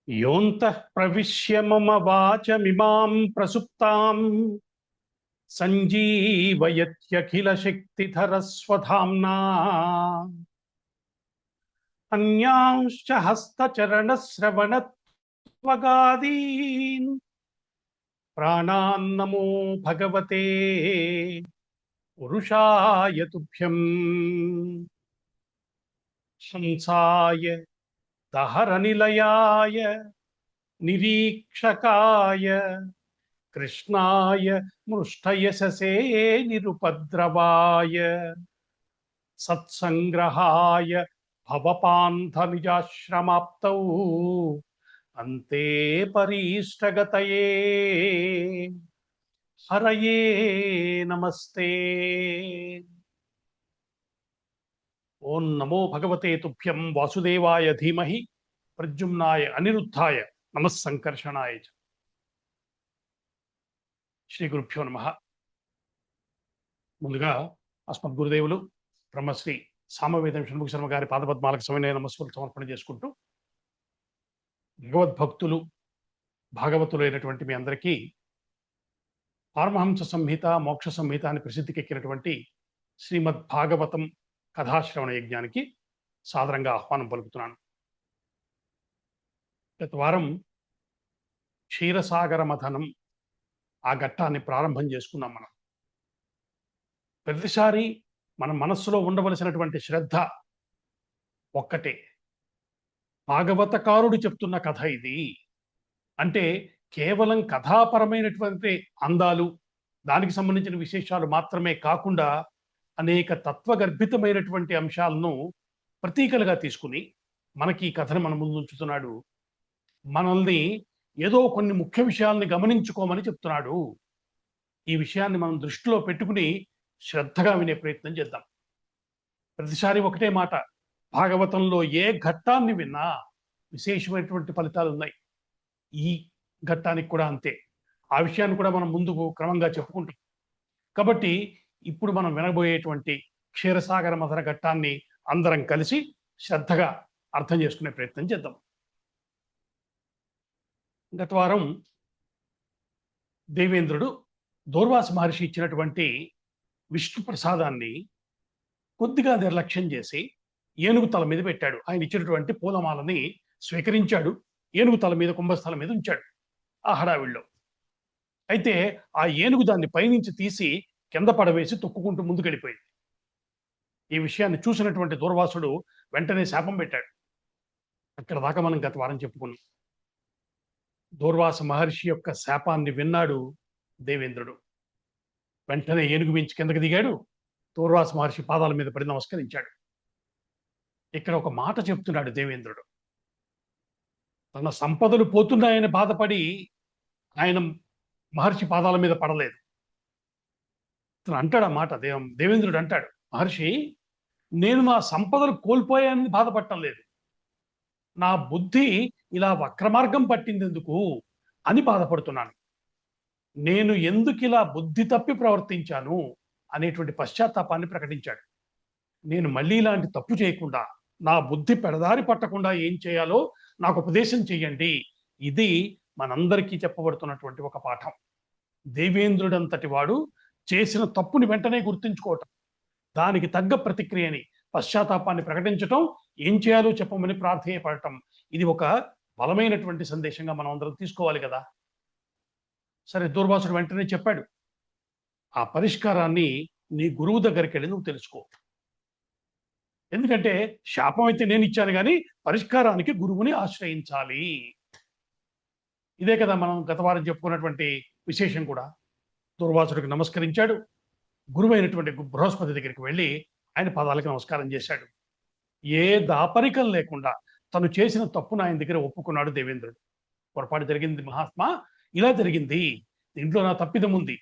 యోంతః ప్రవిశ్య మమ వాచమిమాం ప్రసుప్తాం సంజీవయత్యఖిల శక్తిధరస్వధామ్నా అన్యాంశ్చ హస్తచరణశ్రవణత్వగాదీన్ ప్రాణాన్నమో భగవతే పురుషాయ తుభ్యం. హంసాయ దహరనిలయాయ నిరీక్షకాయ కృష్ణాయ మృష్టయశసే నిరుపద్రవాయ సత్సంగ్రహాయ భవపాంధనిజాశ్రమాప్తౌ అంతే పరీష్టగతయే హరయే నమస్తే. ఓం నమో భగవతే తుభ్యం వాసుదేవాయ ధీమహి ప్రద్యుమ్నాయ అనిరుద్ధాయ నమస్సంకర్షణాయ చ. శ్రీ గురుభ్యో నమః. ముందుగా అస్మద్గురుదేవులు బ్రహ్మశ్రీ సామవేదం షణ్ముఖ శర్మ గారి పాదపద్మాలకు సవినయ నమస్సులు సమర్పణ చేసుకుంటూ, భగవద్భక్తులు భాగవతులైనటువంటి మీ అందరికీ పారమహంస సంహిత మోక్ష సంహిత అని ప్రసిద్ధికెక్కినటువంటి శ్రీమద్ భాగవతం కథాశ్రవణ యజ్ఞానికి సాదరంగా ఆహ్వానం పలుకుతున్నాను. గత వారం క్షీరసాగర మథనం ఆ ఘట్టాన్ని ప్రారంభం చేసుకున్నాం. మనం ప్రతిసారి మన మనస్సులో ఉండవలసినటువంటి శ్రద్ధ ఒక్కటే, భాగవతకారుడు చెప్తున్న కథ ఇది అంటే కేవలం కథాపరమైనటువంటి అందాలు, దానికి సంబంధించిన విశేషాలు మాత్రమే కాకుండా అనేక తత్వగర్భితమైనటువంటి అంశాలను ప్రతీకలుగా తీసుకుని మనకి ఈ కథను మన ముందు ఉంచుతున్నాడు. మనల్ని ఏదో కొన్ని ముఖ్య విషయాల్ని గమనించుకోమని చెప్తున్నాడు. ఈ విషయాన్ని మనం దృష్టిలో పెట్టుకుని శ్రద్ధగా వినే ప్రయత్నం చేద్దాం. ప్రతిసారి ఒకటే మాట, భాగవతంలో ఏ ఘట్టాన్ని విన్నా విశేషమైనటువంటి ఫలితాలు ఉన్నాయి. ఈ ఘట్టానికి కూడా అంతే. ఆ విషయాన్ని కూడా మనం ముందుకు క్రమంగా చెప్పుకుంటాం. కాబట్టి ఇప్పుడు మనం వినబోయేటువంటి క్షీరసాగర మథన ఘట్టాన్ని అందరం కలిసి శ్రద్ధగా అర్థం చేసుకునే ప్రయత్నం చేద్దాం. గత వారం దేవేంద్రుడు దూర్వాస మహర్షి ఇచ్చినటువంటి విష్ణు ప్రసాదాన్ని కొద్దిగా నిర్లక్ష్యం చేసి ఏనుగు తల మీద పెట్టాడు. ఆయన ఇచ్చినటువంటి పూలమాలని స్వీకరించాడు, ఏనుగు తల మీద కుంభస్థలం మీద ఉంచాడు ఆ హడావిడిలో. అయితే ఆ ఏనుగు దాన్ని పైనుంచి తీసి కింద పడవేసి తొక్కుకుంటూ ముందుకెళ్ళిపోయింది. ఈ విషయాన్ని చూసినటువంటి దూర్వాసుడు వెంటనే శాపం పెట్టాడు. అక్కడ దాకా మనం గత వారం చెప్పుకున్నాం. దూర్వాస మహర్షి యొక్క శాపాన్ని విన్నాడు దేవేంద్రుడు. వెంటనే ఏనుగు మించి కిందకి దిగాడు, దూర్వాస మహర్షి పాదాల మీద పడి నమస్కరించాడు. ఇక్కడ ఒక మాట చెప్తున్నాడు దేవేంద్రుడు. తన సంపదలు పోతున్నాయని బాధపడి ఆయన మహర్షి పాదాల మీద పడలేదు. తను అంటాడు ఆ మాట, దేవేంద్రుడు అంటాడు, మహర్షి నేను నా సంపదలు కోల్పోయానని బాధపడటం లేదు, నా బుద్ధి ఇలా వక్రమార్గం పట్టిందెందుకు అని బాధపడుతున్నాను. నేను ఎందుకు ఇలా బుద్ధి తప్పి ప్రవర్తించాను అనేటువంటి పశ్చాత్తాపాన్ని ప్రకటించాడు. నేను మళ్ళీ ఇలాంటి తప్పు చేయకుండా, నా బుద్ధి పెడదారి పట్టకుండా ఏం చేయాలో నాకు ఉపదేశం చెయ్యండి. ఇది మనందరికీ చెప్పబడుతున్నటువంటి ఒక పాఠం. దేవేంద్రుడంతటి వాడు చేసిన తప్పుని వెంటనే గుర్తించుకోవటం, దానికి తగ్గ ప్రతిక్రియని, పశ్చాత్తాపాన్ని ప్రకటించటం, ఏం చేయాలో చెప్పమని ప్రార్థేయపడటం, ఇది ఒక బలమైనటువంటి సందేశంగా మనం అందరం తీసుకోవాలి కదా. సరే, దూర్వాసుడు వెంటనే చెప్పాడు, ఆ పరిష్కారాన్ని నీ గురువు దగ్గరికి వెళ్ళి నువ్వు తెలుసుకో. ఎందుకంటే శాపం అయితే నేను ఇచ్చాను, కానీ పరిష్కారానికి గురువుని ఆశ్రయించాలి. ఇదే కదా మనం గత వారం చెప్పుకున్నటువంటి విశేషం కూడా. దూర్వాసుడికి నమస్కరించాడు, గురువైనటువంటి బృహస్పతి దగ్గరికి వెళ్ళి ఆయన పాదాలకు నమస్కారం చేశాడు. ఏ దాపరికం లేకుండా తను చేసిన తప్పును ఆయన దగ్గర ఒప్పుకున్నాడు దేవేంద్రుడు. పొరపాటు జరిగింది మహాత్మా, ఇలా జరిగింది, దీంట్లో నా తప్పిదం ఉంది,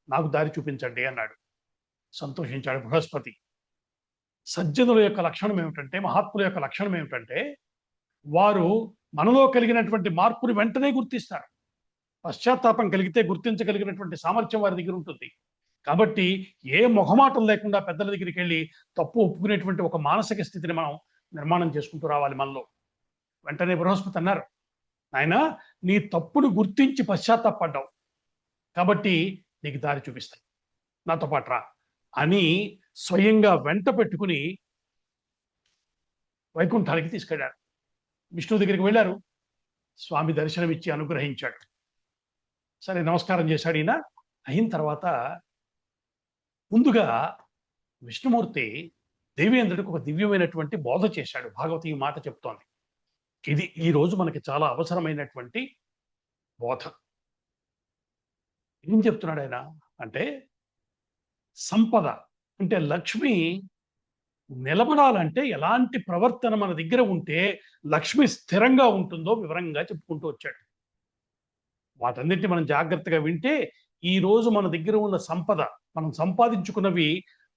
నాకు దారి చూపించండి అన్నాడు. సంతోషించాడు బృహస్పతి. సజ్జనుల యొక్క లక్షణం ఏమిటంటే, మహాత్ముల యొక్క లక్షణం ఏమిటంటే, వారు మనలో కలిగినటువంటి మార్పుని వెంటనే గుర్తిస్తారు. పశ్చాత్తాపం కలిగితే గుర్తించగలిగినటువంటి సామర్థ్యం వారి దగ్గర ఉంటుంది. కాబట్టి ఏ మొహమాటం లేకుండా పెద్దల దగ్గరికి వెళ్ళి తప్పు ఒప్పుకునేటువంటి ఒక మానసిక స్థితిని మనం నిర్మాణం చేసుకుంటూ రావాలి మనలో. వెంటనే బృహస్పతి అన్నారు, ఆయన నీ తప్పును గుర్తించి పశ్చాత్తాపడ్డావు కాబట్టి నీకు దారి చూపిస్తాను, నాతో పాటు రా అని స్వయంగా వెంట పెట్టుకుని వైకుంఠానికి తీసుకెళ్లారు. విష్ణువు దగ్గరికి వెళ్ళారు. స్వామి దర్శనమిచ్చి అనుగ్రహించాడు. సరే నమస్కారం చేశాడు ఈయన. అయిన తర్వాత ముందుగా విష్ణుమూర్తి దేవేంద్రుడికి ఒక దివ్యమైనటువంటి బోధ చేశాడు. భాగవతం ఈ మాట చెప్తోంది. ఇది ఈ రోజు మనకి చాలా అవసరమైనటువంటి బోధ. ఏం చెప్తున్నాడు ఆయన అంటే, సంపద అంటే లక్ష్మి నిలబడాలంటే ఎలాంటి ప్రవర్తన మన దగ్గర ఉంటే లక్ష్మి స్థిరంగా ఉంటుందో వివరంగా చెప్పుకుంటూ వచ్చాడు. వాటన్నిటిని మనం జాగ్రత్తగా వింటే ఈ రోజు మన దగ్గర ఉన్న సంపద, మనం సంపాదించుకున్నవి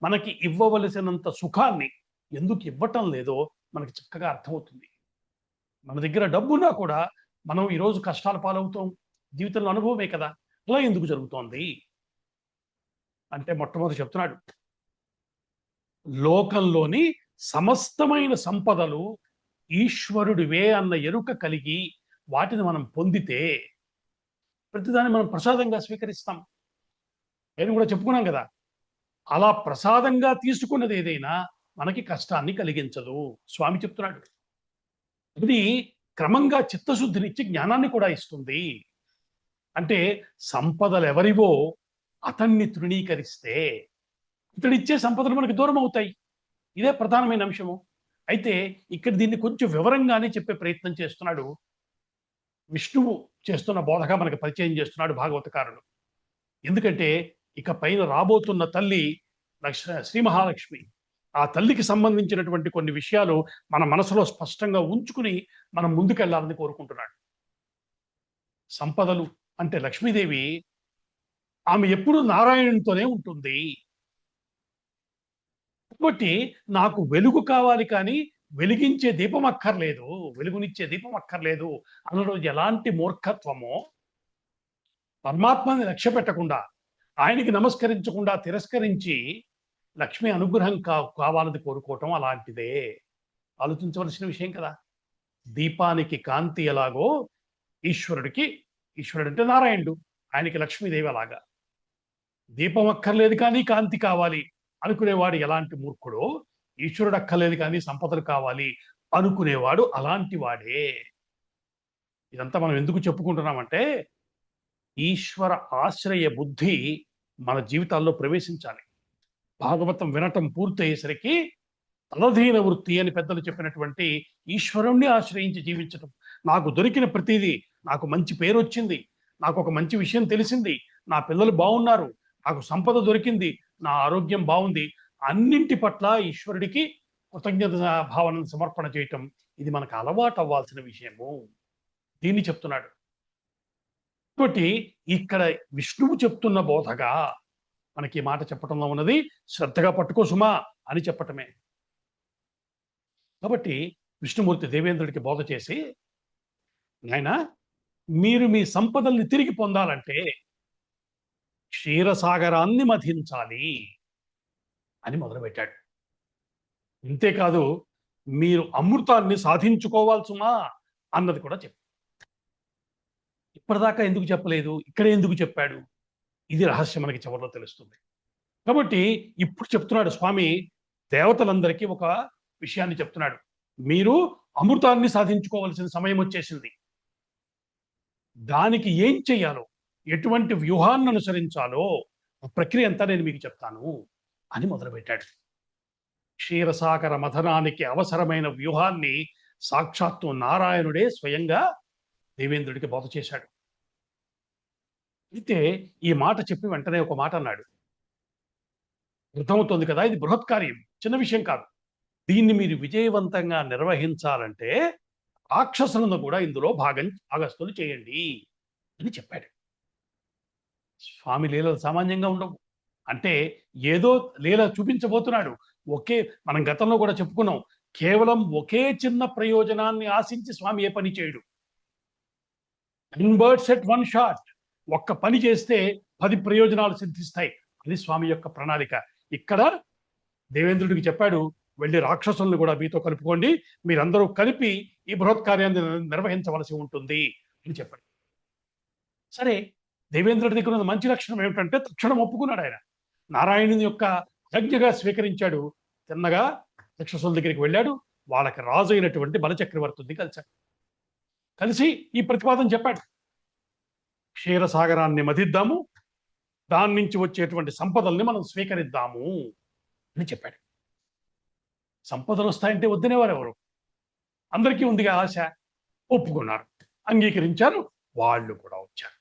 మనకి ఇవ్వవలసినంత సుఖాన్ని ఎందుకు ఇవ్వటం లేదో మనకి చక్కగా అర్థమవుతుంది. మన దగ్గర డబ్బున్నా కూడా మనం ఈరోజు కష్టాల పాలవుతాం. జీవితంలో అనుభవమే కదా. అలా ఎందుకు జరుగుతోంది అంటే మొట్టమొదటి చెప్తున్నాడు, లోకంలోని సమస్తమైన సంపదలు ఈశ్వరుడివే అన్న ఎరుక కలిగి వాటిని మనం పొందితే ప్రతిదాన్ని మనం ప్రసాదంగా స్వీకరిస్తాం. నేను కూడా చెప్పుకున్నాం కదా, అలా ప్రసాదంగా తీసుకున్నది ఏదైనా మనకి కష్టాన్ని కలిగించదు. స్వామి చెప్తున్నాడు. ఇది క్రమంగా చిత్తశుద్ధినిచ్చి జ్ఞానాన్ని కూడా ఇస్తుంది. అంటే సంపదలు ఎవరివో అతన్ని తృణీకరిస్తే ఇతడిచ్చే సంపదలు మనకి దూరం అవుతాయి. ఇదే ప్రధానమైన అంశము. అయితే ఇక్కడ దీన్ని కొంచెం వివరంగానే చెప్పే ప్రయత్నం చేస్తున్నాడు. విష్ణువు చేస్తున్న బోధగా మనకి పరిచయం చేస్తున్నాడు భాగవతకారుడు. ఎందుకంటే ఇక పైన రాబోతున్న తల్లి శ్రీ మహాలక్ష్మి. ఆ తల్లికి సంబంధించినటువంటి కొన్ని విషయాలు మన మనసులో స్పష్టంగా ఉంచుకుని మనం ముందుకెళ్లాలని కోరుకుంటున్నాడు. సంపదలు అంటే లక్ష్మీదేవి ఆమె ఎప్పుడూ నారాయణునితోనే ఉంటుంది. కాబట్టి నాకు వెలుగు కావాలి కానీ వెలిగించే దీపం అక్కర్లేదు, వెలుగునిచ్చే దీపం అక్కర్లేదు అన్నలో ఎలాంటి మూర్ఖత్వమో, పరమాత్మని లక్ష్య పెట్టకుండా ఆయనకి నమస్కరించకుండా తిరస్కరించి లక్ష్మి అనుగ్రహం కావాలని కోరుకోవటం అలాంటిదే. ఆలోచించవలసిన విషయం కదా. దీపానికి కాంతి ఎలాగో ఈశ్వరుడు అంటే నారాయణుడు, ఆయనకి లక్ష్మీదేవి అలాగా. దీపం అక్కర్లేదు కానీ కాంతి కావాలి అనుకునేవాడు ఎలాంటి మూర్ఖుడో, ఈశ్వరుడు అక్కర్లేదు కానీ సంపదలు కావాలి అనుకునేవాడు అలాంటి వాడే. ఇదంతా మనం ఎందుకు చెప్పుకుంటున్నామంటే ఈశ్వర ఆశ్రయ బుద్ధి మన జీవితాల్లో ప్రవేశించాలి. భాగవతం వినటం పూర్తయ్యేసరికి తలధీన వృత్తి అని పెద్దలు చెప్పినటువంటి ఈశ్వరుణ్ణి ఆశ్రయించి జీవించటం. నాకు దొరికిన ప్రతిదీ, నాకు మంచి పేరు వచ్చింది, నాకు ఒక మంచి విషయం తెలిసింది, నా పిల్లలు బాగున్నారు, నాకు సంపద దొరికింది, నా ఆరోగ్యం బాగుంది, అన్నింటి పట్ల ఈశ్వరుడికి కృతజ్ఞత భావనను సమర్పణ చేయటం ఇది మనకు అలవాటు అవ్వాల్సిన విషయము. దీన్ని చెప్తున్నాడు. కాబట్టి ఇక్కడ విష్ణువు చెప్తున్న బోధగా మనకి ఈ మాట చెప్పటంలో ఉన్నది శ్రద్ధగా పట్టుకో సుమా అని చెప్పటమే. కాబట్టి విష్ణుమూర్తి దేవేంద్రుడికి బోధ చేసి, నాయన మీరు మీ సంపదల్ని తిరిగి పొందాలంటే క్షీరసాగరాన్ని మధించాలి అని మొదలుపెట్టాడు. ఇంతేకాదు మీరు అమృతాన్ని సాధించుకోవాల్సుమా అన్నది కూడా చెప్పాడు. ఇప్పటిదాకా ఎందుకు చెప్పలేదు, ఇక్కడ ఎందుకు చెప్పాడు, ఇది రహస్యం మనకి చివరిలో తెలుస్తుంది. కాబట్టి ఇప్పుడు చెప్తున్నాడు స్వామి, దేవతలందరికీ ఒక విషయాన్ని చెప్తున్నాడు. మీరు అమృతాన్ని సాధించుకోవాల్సిన సమయం వచ్చేసింది. దానికి ఏం చెయ్యాలో, ఎటువంటి వ్యూహాన్ని అనుసరించాలో ఆ ప్రక్రియ అంతా నేను మీకు చెప్తాను అని మొదలుపెట్టాడు. క్షీరసాగర మథనానికి అవసరమైన వ్యూహాన్ని సాక్షాత్తు నారాయణుడే స్వయంగా దేవేంద్రుడికి బోధ చేశాడు. అయితే ఈ మాట చెప్పి వెంటనే ఒక మాట అన్నాడు. అర్థమవుతోంది కదా, ఇది బృహత్ కార్యం, చిన్న విషయం కాదు. దీన్ని మీరు విజయవంతంగా నిర్వహించాలంటే రాక్షసులను కూడా ఇందులో భాగస్థులు చేయండి అని చెప్పాడు. స్వామి లీలలు సామాన్యంగా ఉండవు. అంటే ఏదో లీల చూపించబోతున్నాడు. మనం గతంలో కూడా చెప్పుకున్నాం, కేవలం ఒకే చిన్న ప్రయోజనాన్ని ఆశించి స్వామి ఏ పని చేయడు. 10 birds at one shot. ఒక్క పని చేస్తే 10 ప్రయోజనాలు సిద్ధిస్తాయి. అది స్వామి యొక్క ప్రణాళిక. ఇక్కడ దేవేంద్రుడికి చెప్పాడు, వెళ్ళి రాక్షసుల్ని కూడా మీతో కలుపుకోండి, మీరందరూ కలిపి ఈ బృహత్ కార్యాన్ని నిర్వహించవలసి ఉంటుంది అని చెప్పాడు. సరే, దేవేంద్రుడి దగ్గర ఉన్న మంచి లక్షణం ఏమిటంటే తక్షణం ఒప్పుకున్నాడు ఆయన. నారాయణుని యొక్క ఆజ్ఞగా స్వీకరించాడు. తిన్నగా రాక్షసుల దగ్గరికి వెళ్ళాడు. వాళ్ళకి రాజు అయినటువంటి బలచక్రవర్తిని కలిశాడు. కలిసి ఈ ప్రతిపాదన చెప్పాడు. క్షీరసాగరాన్ని మధిద్దాము, దాని నుంచి వచ్చేటువంటి సంపదల్ని మనం స్వీకరిద్దాము అని చెప్పాడు. సంపదలు వస్తాయంటే వద్దనేవారు ఎవరు? అందరికీ ఉందిగా ఆశ. ఒప్పుకున్నారు, అంగీకరించారు, వాళ్ళు కూడా వచ్చారు.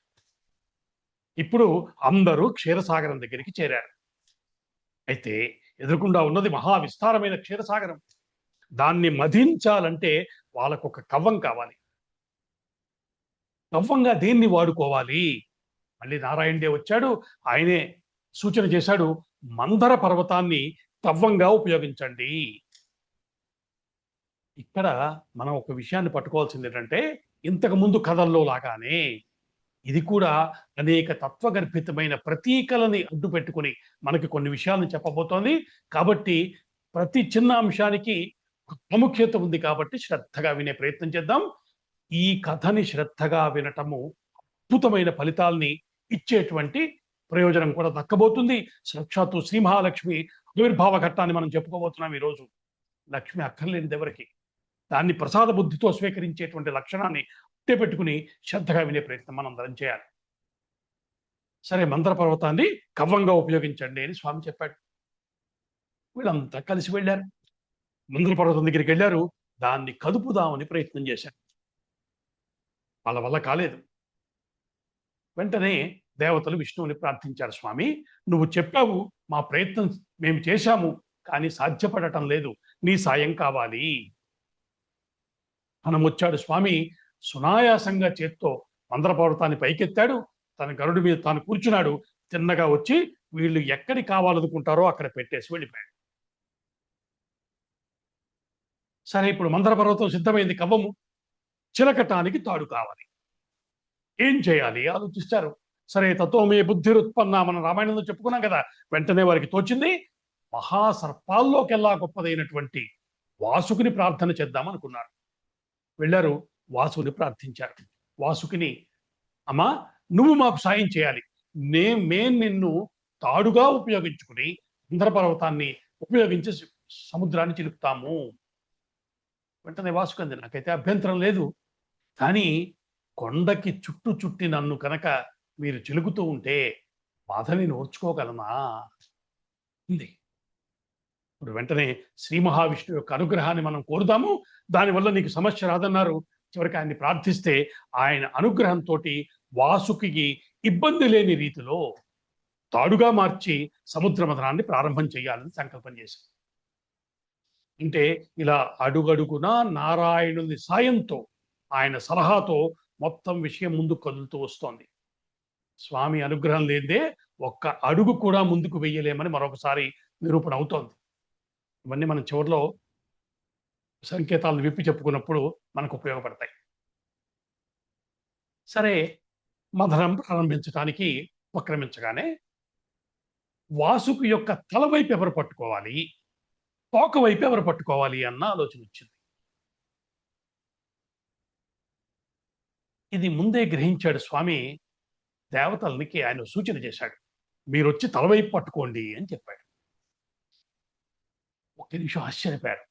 ఇప్పుడు అందరూ క్షీరసాగరం దగ్గరికి చేరారు. అయితే ఎదురుకుండా ఉన్నది మహావిస్తారమైన క్షీరసాగరం. దాన్ని మధించాలంటే వాళ్ళకు ఒక కవ్వం కావాలి. కవ్వంగా దేన్ని వాడుకోవాలి? మళ్ళీ నారాయణుడే వచ్చాడు. ఆయనే సూచన చేశాడు, మందర పర్వతాన్ని కవ్వంగా ఉపయోగించండి. ఇక్కడ మనం ఒక విషయాన్ని పట్టుకోవాల్సింది ఏంటంటే, ఇంతకు ముందు కథల్లో లాగానే ఇది కూడా అనేక తత్వగర్భితమైన ప్రతీకలని అడ్డు పెట్టుకుని మనకి కొన్ని విషయాలను చెప్పబోతోంది. కాబట్టి ప్రతి చిన్న అంశానికి ప్రాముఖ్యత ఉంది కాబట్టి శ్రద్ధగా వినే ప్రయత్నం చేద్దాం. ఈ కథని శ్రద్ధగా వినటము అద్భుతమైన ఫలితాల్ని ఇచ్చేటువంటి ప్రయోజనం కూడా దక్కబోతుంది. సాక్షాత్తు శ్రీ మహాలక్ష్మి ఆవిర్భావ ఘట్టాన్ని మనం చెప్పుకోబోతున్నాం ఈరోజు. లక్ష్మి అక్కర్లేనిది ఎవరికి? దాన్ని ప్రసాద బుద్ధితో స్వీకరించేటువంటి లక్షణాన్ని పెట్టుకుని శ్రద్ధగా వినే ప్రయత్నం మనం అందరం చేయాలి. సరే, మందర పర్వతాన్ని కవ్వంగా ఉపయోగించండి అని స్వామి చెప్పాడు. వీళ్ళంతా కలిసి వెళ్ళారు. మందర పర్వతం దగ్గరికి వెళ్ళారు. దాన్ని కదుపుదామని ప్రయత్నం చేశారు. వాళ్ళ వల్ల కాలేదు. వెంటనే దేవతలు విష్ణువుని ప్రార్థించారు. స్వామి, నువ్వు చెప్పావు, మా ప్రయత్నం మేము చేశాము, కానీ సాధ్యపడటం లేదు, నీ సాయం కావాలి. మనం వచ్చాడు స్వామి. సునాయాసంగా చేత్తో మందర పర్వతాన్ని పైకెత్తాడు. తన గరుడి మీద తాను కూర్చున్నాడు. తిన్నగా వచ్చి వీళ్ళు ఎక్కడి కావాలనుకుంటారో అక్కడ పెట్టేసి వెళ్ళిపోయాడు. సరే, ఇప్పుడు మందర పర్వతం సిద్ధమైంది. కవ్వము చిలకటానికి తాడు కావాలి. ఏం చేయాలి ఆలోచిస్తారు. సరే, తత్వమే బుద్ధిరుత్పన్న, మనం రామాయణంలో చెప్పుకున్నాం కదా. వెంటనే వారికి తోచింది, మహాసర్పాల్లోకెల్లా గొప్పదైనటువంటి వాసుకిని ప్రార్థన చేద్దామనుకున్నారు. వెళ్ళారు, వాసుని ప్రార్థించారు. వాసుకిని, అమ్మా, నువ్వు మాకు సాయం చేయాలి. మేము నిన్ను తాడుగా ఉపయోగించుకుని మందర పర్వతాన్ని ఉపయోగించి సముద్రాన్ని చిలుపుతాము. వెంటనే వాసుకంది, నాకైతే అభ్యంతరం లేదు, కానీ కొండకి చుట్టి నన్ను కనుక మీరు చిలుకుతూ ఉంటే బాధని ఓర్చుకోగలనా ఉంది. ఇప్పుడు వెంటనే శ్రీ మహావిష్ణువు యొక్క అనుగ్రహాన్ని మనం కోరుదాము. దానివల్ల నీకు సమస్య రాదన్నారు. చివరికి ఆయన్ని ప్రార్థిస్తే ఆయన అనుగ్రహంతో వాసుకి ఇబ్బంది లేని రీతిలో తాడుగా మార్చి సముద్ర మథనాన్ని ప్రారంభం చేయాలని సంకల్పం చేశారు. అంటే ఇలా అడుగడుగునా నారాయణుని సాయంతో, ఆయన సలహాతో మొత్తం విషయం ముందుకు కదులుతూ వస్తోంది. స్వామి అనుగ్రహం లేదే ఒక్క అడుగు కూడా ముందుకు వెయ్యలేమని మరొకసారి నిరూపణ అవుతోంది. ఇవన్నీ మనం చివరిలో సంకేతాలను విప్పి చెప్పుకున్నప్పుడు మనకు ఉపయోగపడతాయి. సరే, మథనం ప్రారంభించడానికి ఉపక్రమించగానే వాసుకు యొక్క తల వైపు ఎవరు పట్టుకోవాలి, తోక వైపు ఎవరు పట్టుకోవాలి అన్న ఆలోచన వచ్చింది. ఇది ముందే గ్రహించాడు స్వామి. దేవతలకి ఆయన సూచన చేశాడు, మీరొచ్చి తలవైపు పట్టుకోండి అని చెప్పాడు. ఒక్క నిమిషం ఆశ్చర్యపోయారు.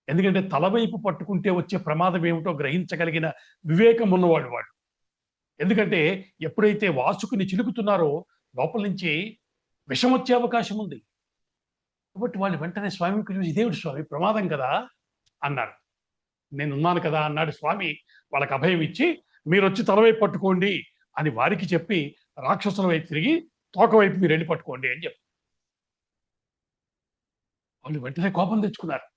ఎందుకంటే తలవైపు పట్టుకుంటే వచ్చే ప్రమాదం ఏమిటో గ్రహించగలిగిన వివేకం ఉన్నవాడు వాడు. ఎందుకంటే ఎప్పుడైతే వాసుకుని చిలుకుతున్నారో లోపల నుంచి విషం వచ్చే అవకాశం ఉంది. కాబట్టి వాళ్ళు వెంటనే స్వామికి చూసి, ఇదేమిటి స్వామి, ప్రమాదం కదా అన్నారు. నేనున్నాను కదా అన్నాడు స్వామి. వాళ్ళకి అభయం ఇచ్చి, మీరు వచ్చి తలవైపు పట్టుకోండి అని వారికి చెప్పి రాక్షసుల వైపు తిరిగి తోక వైపు మీరు వెళ్ళి పట్టుకోండి అని చెప్పి వాళ్ళు వెంటనే కోపం తెచ్చుకున్నారు.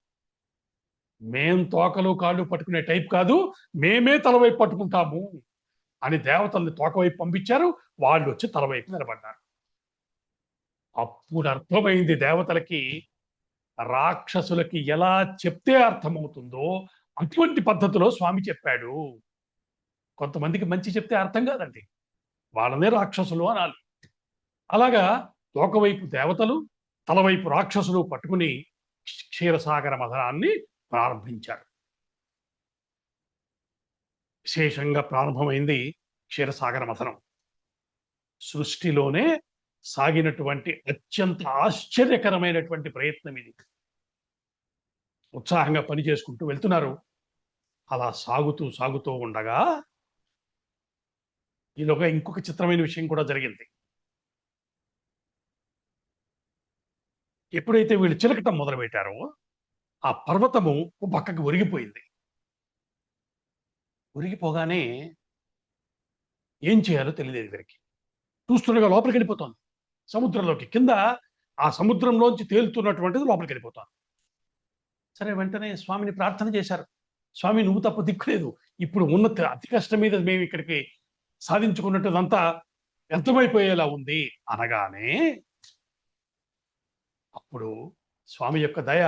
మేం తోకలు కాళ్ళు పట్టుకునే టైప్ కాదు, మేమే తలవైపు పట్టుకుంటాము అని దేవతల్ని తోకవైపు పంపించారు. వాళ్ళు వచ్చి తలవైపు నిలబడ్డారు. అప్పుడు అర్థమైంది దేవతలకి, రాక్షసులకి ఎలా చెప్తే అర్థమవుతుందో అటువంటి పద్ధతిలో స్వామి చెప్పాడు. కొంతమందికి మంచి చెప్తే అర్థం కాదండి, వాళ్ళనే రాక్షసులు అనాలి. అలాగా తోకవైపు దేవతలు, తలవైపు రాక్షసులు పట్టుకుని క్షీరసాగర మథనాన్ని ప్రారంభించారు. విశేషంగా ప్రారంభమైంది క్షీరసాగర మథనం. సృష్టిలోనే సాగినటువంటి అత్యంత ఆశ్చర్యకరమైనటువంటి ప్రయత్నం ఇది. ఉత్సాహంగా పని చేసుకుంటూ వెళ్తున్నారు. అలా సాగుతూ ఉండగా ఈలోగా ఇంకొక చిత్రమైన విషయం కూడా జరిగింది. ఎప్పుడైతే వీళ్ళు చిలకటం మొదలుపెట్టారో ఆ పర్వతము ఓ పక్కకి ఒరిగిపోయింది. ఒరిగిపోగానే ఏం చేయాలో తెలియలేదు వీరికి. చూస్తుండగా లోపలికి వెళ్ళిపోతోంది సముద్రంలోకి. కింద ఆ సముద్రంలోంచి తేలుతున్నటువంటిది లోపలికి వెళ్ళిపోతోంది. సరే, వెంటనే స్వామిని ప్రార్థన చేశారు. స్వామి, నువ్వు తప్ప దిక్కులేదు. ఇప్పుడు ఉన్న అతి కష్టం మీద మేము ఇక్కడికి సాధించుకున్నట్టుదంతా వ్యర్థమైపోయేలా ఉంది అనగానే అప్పుడు స్వామి యొక్క దయ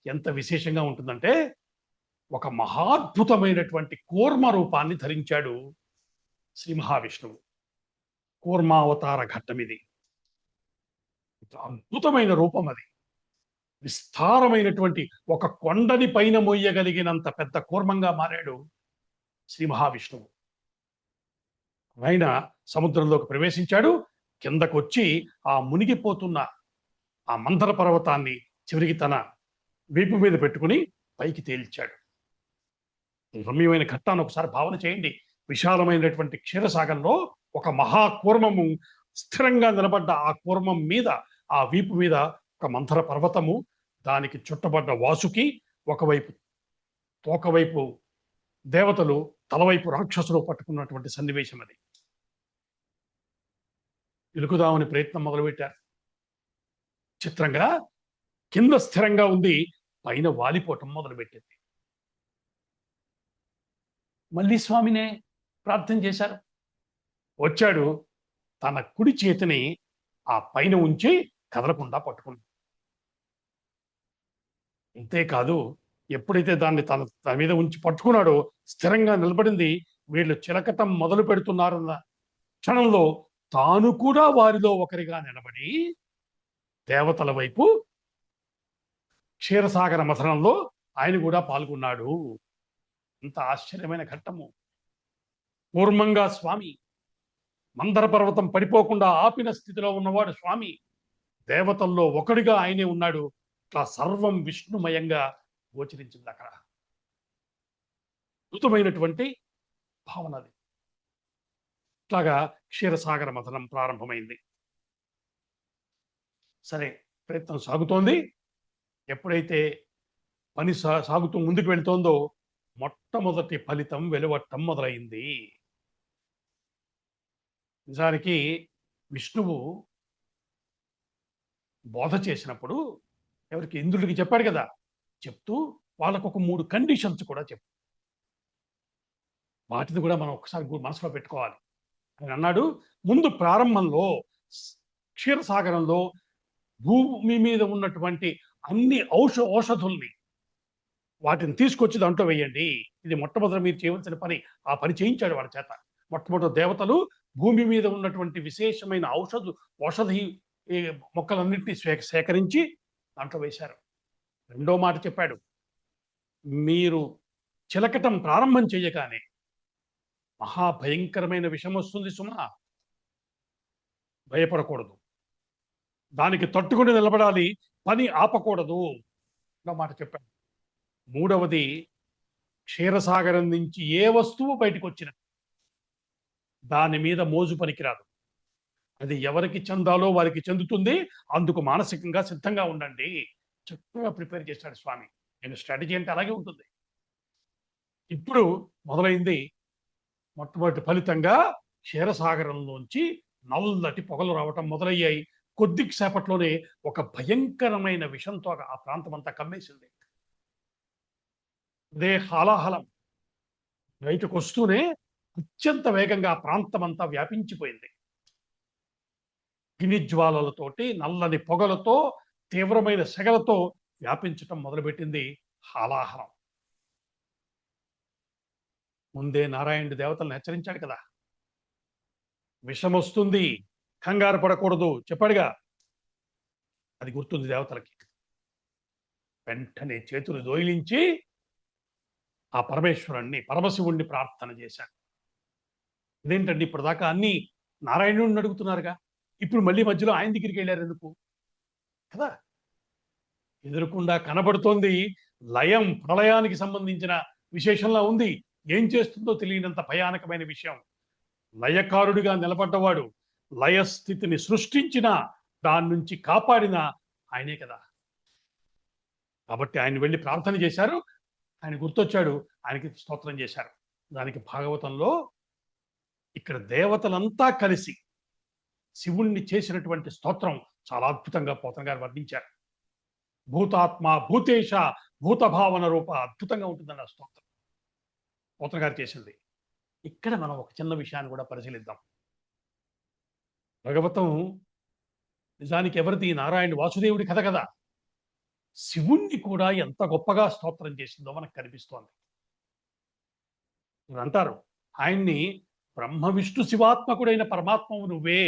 ఎంత విశేషంగా ఉంటుందంటే, ఒక మహాద్భుతమైనటువంటి కూర్మ రూపాన్ని ధరించాడు శ్రీ మహావిష్ణువు. కూర్మావతార ఘట్టం ఇది. అద్భుతమైన రూపం అది. విస్తారమైనటువంటి ఒక కొండని పైన మోయగలిగినంత పెద్ద కూర్మంగా మారాడు శ్రీ మహావిష్ణువు. ఆయన సముద్రంలోకి ప్రవేశించాడు. కిందకొచ్చి ఆ మునిగిపోతున్న ఆ మందర పర్వతాన్ని చివరికి తన వీపు మీద పెట్టుకుని పైకి తేల్చాడు. రమ్యమైన ఘట్టాన్ని ఒకసారి భావన చేయండి. విశాలమైనటువంటి క్షీరసాగంలో ఒక మహాకూర్మము స్థిరంగా నిలబడ్డ ఆ కూర్మం మీద, ఆ వీపు మీద ఒక మంథర పర్వతము, దానికి చుట్టబడ్డ వాసుకి, ఒకవైపు తోకవైపు దేవతలు, తలవైపు రాక్షసులు పట్టుకున్నటువంటి సన్నివేశం అది. ఇలుకుదామని ప్రయత్నం మొదలుపెట్టారు. చిత్రంగా కింద స్థిరంగా ఉంది, పైన వాలిపోవటం మొదలుపెట్టింది. మళ్ళీ స్వామినే ప్రార్థన చేశారు. వచ్చాడు, తన కుడి చేతిని ఆ పైన ఉంచి కదలకుండా పట్టుకున్నాడు. అంతేకాదు, ఎప్పుడైతే దాన్ని తన మీద ఉంచి పట్టుకున్నాడో స్థిరంగా నిలబడింది. వీళ్ళు చిలకటం మొదలు పెడుతున్నారన్న క్షణంలో తాను కూడా వారిలో ఒకరిగా నిలబడి దేవతల వైపు క్షీరసాగర మథనంలో ఆయన కూడా పాల్గొన్నాడు. ఇంత ఆశ్చర్యమైన ఘట్టము. కూర్మంగా స్వామి, మందర పర్వతం పడిపోకుండా ఆపిన స్థితిలో ఉన్నవాడు స్వామి. దేవతల్లో ఒకడిగా ఆయనే ఉన్నాడు. ఇట్లా సర్వం విష్ణుమయంగా గోచరించింది అక్కడ. అద్భుతమైనటువంటి భావన అది. ఇట్లాగా క్షీరసాగర మథనం ప్రారంభమైంది. సరే, ప్రయత్నం సాగుతోంది. ఎప్పుడైతే పని సాగుతూ ముందుకు వెళ్తోందో మొట్టమొదటి ఫలితం వెలువట్టం మొదలైంది. నిజానికి విష్ణువు బోధ చేసినప్పుడు ఎవరికి, ఇంద్రుడికి చెప్పాడు కదా, చెప్తూ వాళ్ళకు ఒక 3 కండిషన్స్ కూడా చెప్పు. వాటిని కూడా మనం ఒకసారి మనసులో పెట్టుకోవాలి. ఆయన అన్నాడు, ముందు ప్రారంభంలో క్షీరసాగరంలో భూమి మీద ఉన్నటువంటి అన్ని ఔషధుల్ని వాటిని తీసుకొచ్చి దాంట్లో వేయండి. ఇది మొట్టమొదటి మీరు చేయవలసిన పని. ఆ పని చేయించాడు వాళ్ళ చేత. మొట్టమొదటి దేవతలు భూమి మీద ఉన్నటువంటి విశేషమైన ఔషధి మొక్కలన్నింటినీ సేకరించి దాంట్లో వేశారు. రెండో మాట చెప్పాడు, మీరు చిలకటం ప్రారంభం చేయగానే మహాభయంకరమైన విషం వస్తుంది సుమా, భయపడకూడదు, దానికి తట్టుకుని నిలబడాలి, పని ఆపకూడదు రెండో మాట చెప్పాడు. మూడవది, క్షీరసాగరం నుంచి ఏ వస్తువు బయటకు వచ్చినా దాని మీద మోజు పనికిరాదు. అది ఎవరికి చెందాలో వారికి చెందుతుంది. అందుకు మానసికంగా సిద్ధంగా ఉండండి. చక్కగా ప్రిపేర్ చేశాడు స్వామి. నేను స్ట్రాటజీ అంటే అలాగే ఉంటుంది. ఇప్పుడు మొదలైంది. మొట్టమొదటి ఫలితంగా క్షీరసాగరంలోంచి నల్లటి పొగలు రావటం మొదలయ్యాయి. కొద్ది సేపట్లోనే ఒక భయంకరమైన విషంతో ఆ ప్రాంతం అంతా కమ్మేసింది. అదే హాలాహలం బయటకు వస్తూనే అత్యంత వేగంగా ఆ ప్రాంతం అంతా వ్యాపించిపోయింది. అగ్నిజ్వాలలతోటి, నల్లని పొగలతో, తీవ్రమైన సెగలతో వ్యాపించటం మొదలుపెట్టింది హాలాహలం. ముందే నారాయణుడి దేవతలను హెచ్చరించాడు కదా, విషం వస్తుంది, కంగారు పడకూడదు చెప్పాడుగా. అది గుర్తుంది దేవతలకి. వెంటనే చేతులు దోయిలించి ఆ పరమేశ్వరుణ్ణి పరమశివుణ్ణి ప్రార్థన చేశాడు. ఇదేంటండి ఇప్పటిదాకా అన్ని నారాయణుడిని అడుగుతున్నారుగా, ఇప్పుడు మళ్ళీ మధ్యలో ఆయన దగ్గరికి వెళ్ళారు ఎందుకు కదా? ఎదురుకుండా కనబడుతోంది లయం, ప్రళయానికి సంబంధించిన విశేషంలా ఉంది. ఏం చేస్తుందో తెలియనంత భయానకమైన విషయం. లయకారుడిగా నిలబడ్డవాడు, లయస్థితిని సృష్టించిన, దాని నుంచి కాపాడిన ఆయనే కదా. కాబట్టి ఆయన వెళ్ళి ప్రార్థన చేశారు. ఆయన గుర్తొచ్చాడు, ఆయనకి స్తోత్రం చేశారు. దానికి భాగవతంలో ఇక్కడ దేవతలంతా కలిసి శివుణ్ణి చేసినటువంటి స్తోత్రం చాలా అద్భుతంగా పోతన గారు వర్ణించారు. భూతాత్మ భూతేశ భూతభావన రూప, అద్భుతంగా ఉంటుందండి ఆ స్తోత్రం పోతన గారు చేసింది. ఇక్కడ మనం ఒక చిన్న విషయాన్ని కూడా పరిశీలిద్దాం. భగవతం నిజానికి ఎవరిది? నారాయణ వాసుదేవుడి కథ కదా. శివుణ్ణి కూడా ఎంత గొప్పగా స్తోత్రం చేసిందో మనకు కనిపిస్తోంది. అంటారు ఆయన్ని బ్రహ్మ విష్ణు శివాత్మకుడైన పరమాత్మవు నువ్వే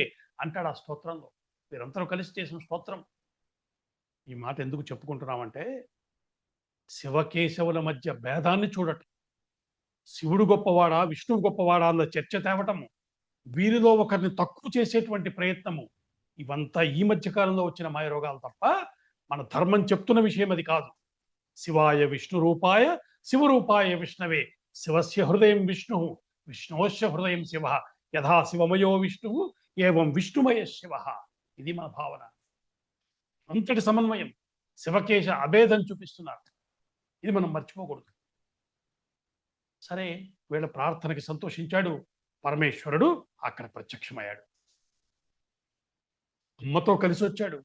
అంటాడు ఆ స్తోత్రంలో. వీరందరూ కలిసి చేసిన స్తోత్రం. ఈ మాట ఎందుకు చెప్పుకుంటున్నామంటే, శివకేశవుల మధ్య భేదాన్ని చూడటం, శివుడు గొప్పవాడా విష్ణువు గొప్పవాడా అన్న చర్చ తేవటము, వీరిలో ఒకరిని తక్కువ చేసేటువంటి ప్రయత్నము, ఇవంతా ఈ మధ్య కాలంలో వచ్చిన మాయరోగాలు తప్ప మన ధర్మం చెప్తున్న విషయం అది కాదు. శివాయ విష్ణు రూపాయ శివరూపాయ విష్ణవే శివస్య హృదయం విష్ణు విష్ణోస్య హృదయం శివ యథా శివమయో విష్ణు ఏవం విష్ణుమయ శివ. ఇది మన భావన. అంతటి సమన్వయం, శివకేశ అభేదం చూపిస్తున్నారు. ఇది మనం మర్చిపోకూడదు. సరే, వీళ్ళ ప్రార్థనకి సంతోషించాడు పరమేశ్వరుడు. అక్కడ ప్రత్యక్షమయ్యాడు. అమ్మతో కలిసి వచ్చాడు.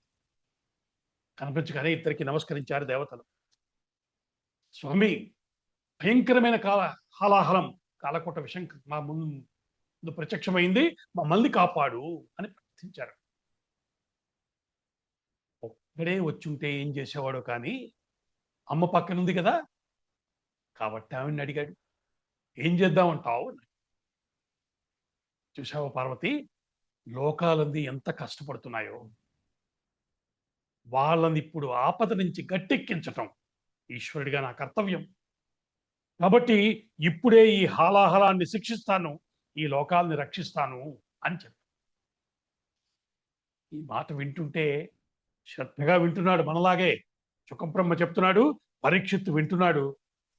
కనిపించగానే ఇద్దరికి నమస్కరించారు దేవతలు. స్వామి, భయంకరమైన హాలాహలం కాలకోట విషం మా ముందు ప్రత్యక్షమైంది, మమ్మల్ని కాపాడు అని ప్రార్థించారు. ఒక్కడే వచ్చుంటే ఏం చేసేవాడు, కానీ అమ్మ పక్కనుంది కదా, కాబట్టి ఆవిడ్ని అడిగాడు, ఏం చేద్దామంటావు? చూసావా పార్వతి, లోకాలన్నీ ఎంత కష్టపడుతున్నాయో, వాళ్ళని ఇప్పుడు ఆపద నుంచి గట్టెక్కించటం ఈశ్వరుడిగా నా కర్తవ్యం. కాబట్టి ఇప్పుడే ఈ హాలాహలాన్ని శిక్షిస్తాను, ఈ లోకాల్ని రక్షిస్తాను అని చెప్పి. ఈ మాట వింటుంటే శ్రద్ధగా వింటున్నాడు, మనలాగే చుకబ్రహ్మ చెప్తున్నాడు, పరీక్షిత్తు వింటున్నాడు.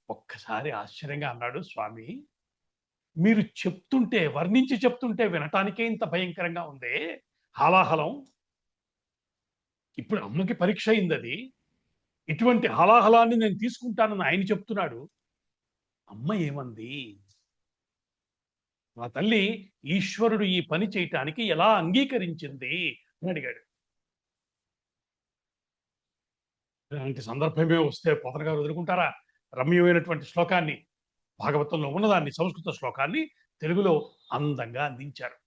ఒక్కసారి ఆశ్చర్యంగా అన్నాడు, స్వామి మీరు చెప్తుంటే, వర్ణించి చెప్తుంటే వినటానికే ఇంత భయంకరంగా ఉందే హాలాహలం. ఇప్పుడు అమ్మకి పరీక్ష అయింది అది. ఇటువంటి హాలాహలాన్ని నేను తీసుకుంటానని ఆయన చెప్తున్నాడు. అమ్మ ఏమంది? మా తల్లి ఈశ్వరుడు ఈ పని చేయటానికి ఎలా అంగీకరించింది అని అడిగాడు. ఇలాంటి సందర్భమే వస్తే పోతన గారు వదులుకుంటారా? రమ్యమైనటువంటి శ్లోకాన్ని, భాగవతంలో ఉన్నదాన్ని, సంస్కృత శ్లోకాన్ని తెలుగులో అందంగా అందించారు.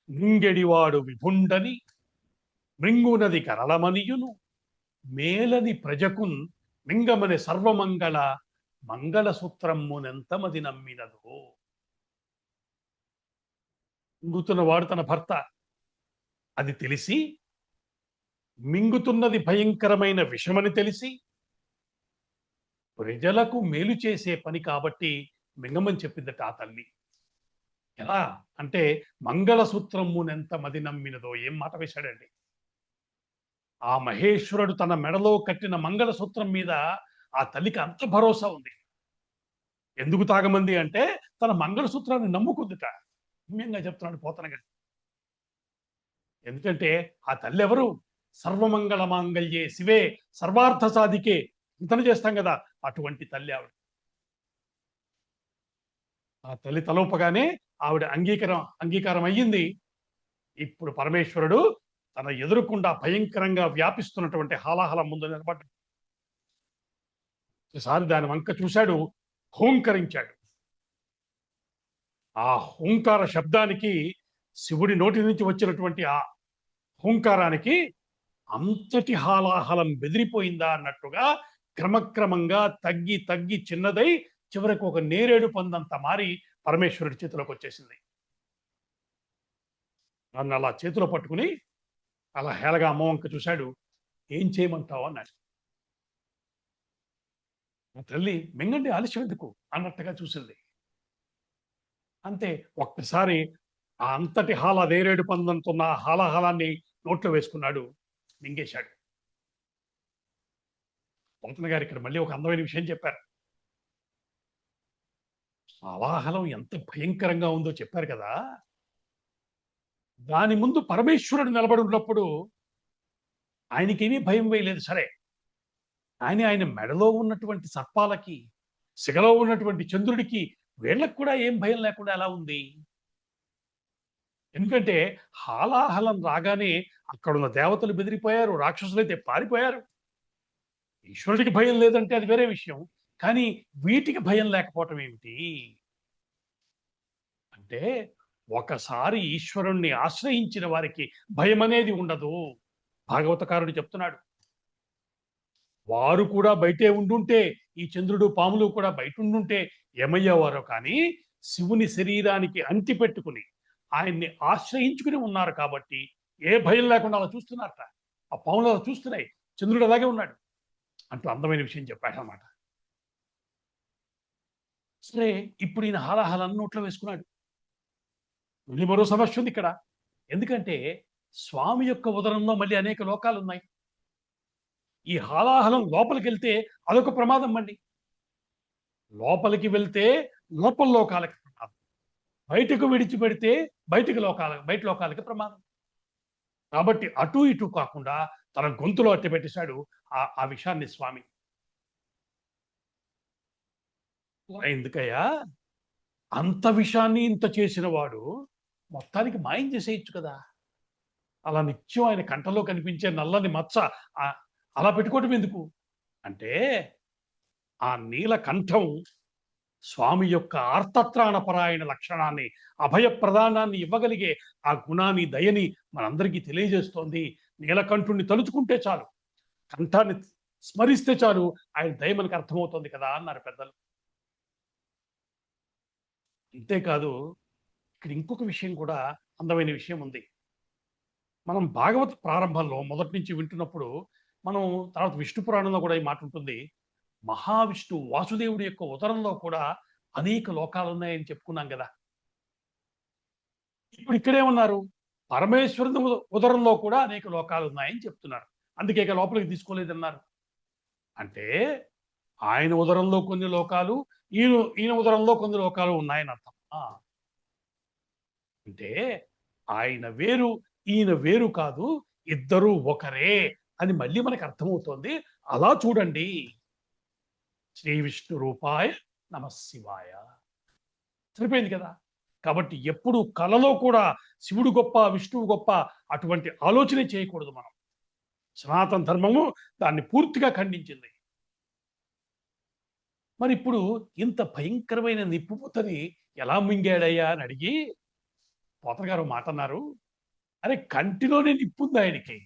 మింగెడివాడు విభుండని మృంగునది కరళమనియును మేలని ప్రజకున్ మింగమని సర్వమంగళ మంగళసూత్రమ్మునెంతమది నమ్మినదో. మింగుతున్నవాడు తన భర్త, అది తెలిసి, మింగుతున్నది భయంకరమైన విషమని తెలిసి, ప్రజలకు మేలు చేసే పని కాబట్టి మింగమని చెప్పిందట ఆ తల్లి. ఎలా అంటే, మంగళసూత్రమునెంత మది నమ్మినదో. ఏం మాట వేశాడండి! ఆ మహేశ్వరుడు తన మెడలో కట్టిన మంగళసూత్రం మీద ఆ తల్లికి అంత భరోసా ఉంది. ఎందుకు తాగమంది అంటే, తన మంగళసూత్రాన్ని నమ్ముకుందిట. పుణ్యంగా చెప్తున్నాడు పోతన గారు. ఎందుకంటే ఆ తల్లి ఎవరు? సర్వమంగళ మాంగళ్యే శివే సర్వార్థ సాధికే చింతన చేస్తాం కదా, అటువంటి తల్లి ఆవిడ. ఆ తల్లి తలోపగానే ఆవిడ అంగీకారం అయ్యింది. ఇప్పుడు పరమేశ్వరుడు తన ఎదురుకుండా భయంకరంగా వ్యాపిస్తున్నటువంటి హాలాహలం ముందు నిలబడ్డాడు. ఒకసారి దాని వంక చూశాడు, హోంకరించాడు. ఆ హోంకార శబ్దానికి, శివుడి నోటి నుంచి వచ్చినటువంటి ఆ హోంకారానికి అంతటి హాలాహలం బెదిరిపోయిందా అన్నట్టుగా క్రమక్రమంగా తగ్గి తగ్గి చిన్నదై చివరికి ఒక నేరేడు పందంత మారి పరమేశ్వరుడి చేతిలోకి వచ్చేసింది. నన్ను అలా చేతిలో పట్టుకుని అలా హేళగా అమ్మ వంక చూశాడు. ఏం చేయమంటావు అన్నాడు. ఆ తల్లి మింగండి ఆలస్యం ఎందుకు అన్నట్టుగా చూసింది. అంతే ఒక్కసారి ఆ అంతటి నేరేడు పందంతున్న ఆ హాలాహలాన్ని నోట్లో వేసుకున్నాడు. మింగేశాడు. పోతన గారు ఇక్కడ మళ్ళీ ఒక అందమైన విషయం చెప్పారు. హాలాహలం ఎంత భయంకరంగా ఉందో చెప్పారు కదా! దాని ముందు పరమేశ్వరుడు నిలబడి ఉన్నప్పుడు ఆయనకేమీ భయం వేయలేదు సరే. కానీ ఆయన మెడలో ఉన్నటువంటి సర్పాలకి, సిగలో ఉన్నటువంటి చంద్రుడికి వీళ్ళకి కూడా ఏం భయం లేకుండా ఎలా ఉంది? ఎందుకంటే హాలాహలం రాగానే అక్కడున్న దేవతలు బెదిరిపోయారు. రాక్షసులైతే పారిపోయారు. ఈశ్వరుడికి భయం లేదంటే అది వేరే విషయం. కానీ వీటికి భయం లేకపోవటం ఏమిటి? అంటే ఒకసారి ఈశ్వరుణ్ణి ఆశ్రయించిన వారికి భయమనేది ఉండదు. భాగవతకారుడు చెప్తున్నాడు. వారు కూడా బయటే ఉండుంటే, ఈ చంద్రుడు, పాములు కూడా బయటుండుంటే ఏమయ్యేవారో కానీ, శివుని శరీరానికి అంటిపెట్టుకుని, ఆయన్ని ఆశ్రయించుకుని ఉన్నారు కాబట్టి, ఏ భయం లేకుండా అలా చూస్తున్నారట. ఆ పాములు అలా చూస్తున్నాయి. చంద్రుడు అలాగే ఉన్నాడు. అంటూ అందమైన విషయం చెప్పాడనమాట. సరే, ఇప్పుడు ఈయన హాలాహలాన్ని నోట్లో వేసుకున్నాడు. మళ్ళీ మరో సమస్య ఉంది ఇక్కడ. ఎందుకంటే, స్వామి యొక్క ఉదరంలో మళ్ళీ అనేక లోకాలున్నాయి. ఈ హాలాహలం లోపలికెళ్తే అదొక ప్రమాదం మళ్ళీ. లోపలికి వెళ్తే లోపల లోకాలకి ప్రమాదం. బయటకు విడిచిపెడితే బయట లోకాలకి ప్రమాదం. కాబట్టి అటు ఇటు కాకుండా తన గొంతులో అట్టి పెట్టేశాడు ఆ విషయాన్ని స్వామి. ఎందుకయ్యా అంత విషయాన్ని ఇంత చేసిన వాడు మొత్తానికి మాయం చేసేయచ్చు కదా! అలా నిత్యం ఆయన కంఠంలో కనిపించే నల్లని మచ్చ అలా పెట్టుకోవటం ఎందుకు? అంటే ఆ నీలకంఠం స్వామి యొక్క ఆర్తత్రాణపరాయణ లక్షణాన్ని, అభయప్రదానాన్ని ఇవ్వగలిగే ఆ గుణాన్ని, దయని మనందరికీ తెలియజేస్తోంది. నీలకంఠుడిని తలుచుకుంటే చాలు, కంఠాన్ని స్మరిస్తే చాలు, ఆయన దయ మనకు అర్థమవుతోంది కదా అన్నారు పెద్దలు. అంతేకాదు ఇక్కడ ఇంకొక విషయం కూడా అందమైన విషయం ఉంది. మనం భాగవత ప్రారంభంలో మొదటి నుంచి వింటున్నప్పుడు, మనం తర్వాత విష్ణు పురాణంలో కూడా ఈ మాట ఉంటుంది. మహావిష్ణువు వాసుదేవుడి యొక్క ఉదరంలో కూడా అనేక లోకాలున్నాయని చెప్పుకున్నాం గదా! ఇప్పుడు ఇక్కడేమన్నారు? పరమేశ్వరుని ఉదరంలో కూడా అనేక లోకాలున్నాయని చెప్తున్నారు. అందుకే ఇక లోపలికి తీసుకోలేదన్నారు. అంటే ఆయన ఉదరంలో కొన్ని లోకాలు, ఈయన ఉదరంలో కొన్ని లోకాలు ఉన్నాయని అర్థం. అంటే ఆయన వేరు, ఈయన వేరు కాదు. ఇద్దరూ ఒకరే అని మళ్ళీ మనకు అర్థమవుతోంది. అలా చూడండి. శ్రీ విష్ణు రూపాయ నమఃశివాయ. సరిపోయింది కదా! కాబట్టి ఎప్పుడు కలలో కూడా శివుడు గొప్ప, విష్ణువు గొప్ప అటువంటి ఆలోచనే చేయకూడదు మనం. సనాతన ధర్మము దాన్ని పూర్తిగా ఖండించింది. మరిప్పుడు ఇంత భయంకరమైన నిప్పుపుతని ఎలా మింగాడయ్యా అని అడిగి పోతన గారు మాట అన్నారు. అరే కంటిలోనే నిప్పుంది ఆయనకి.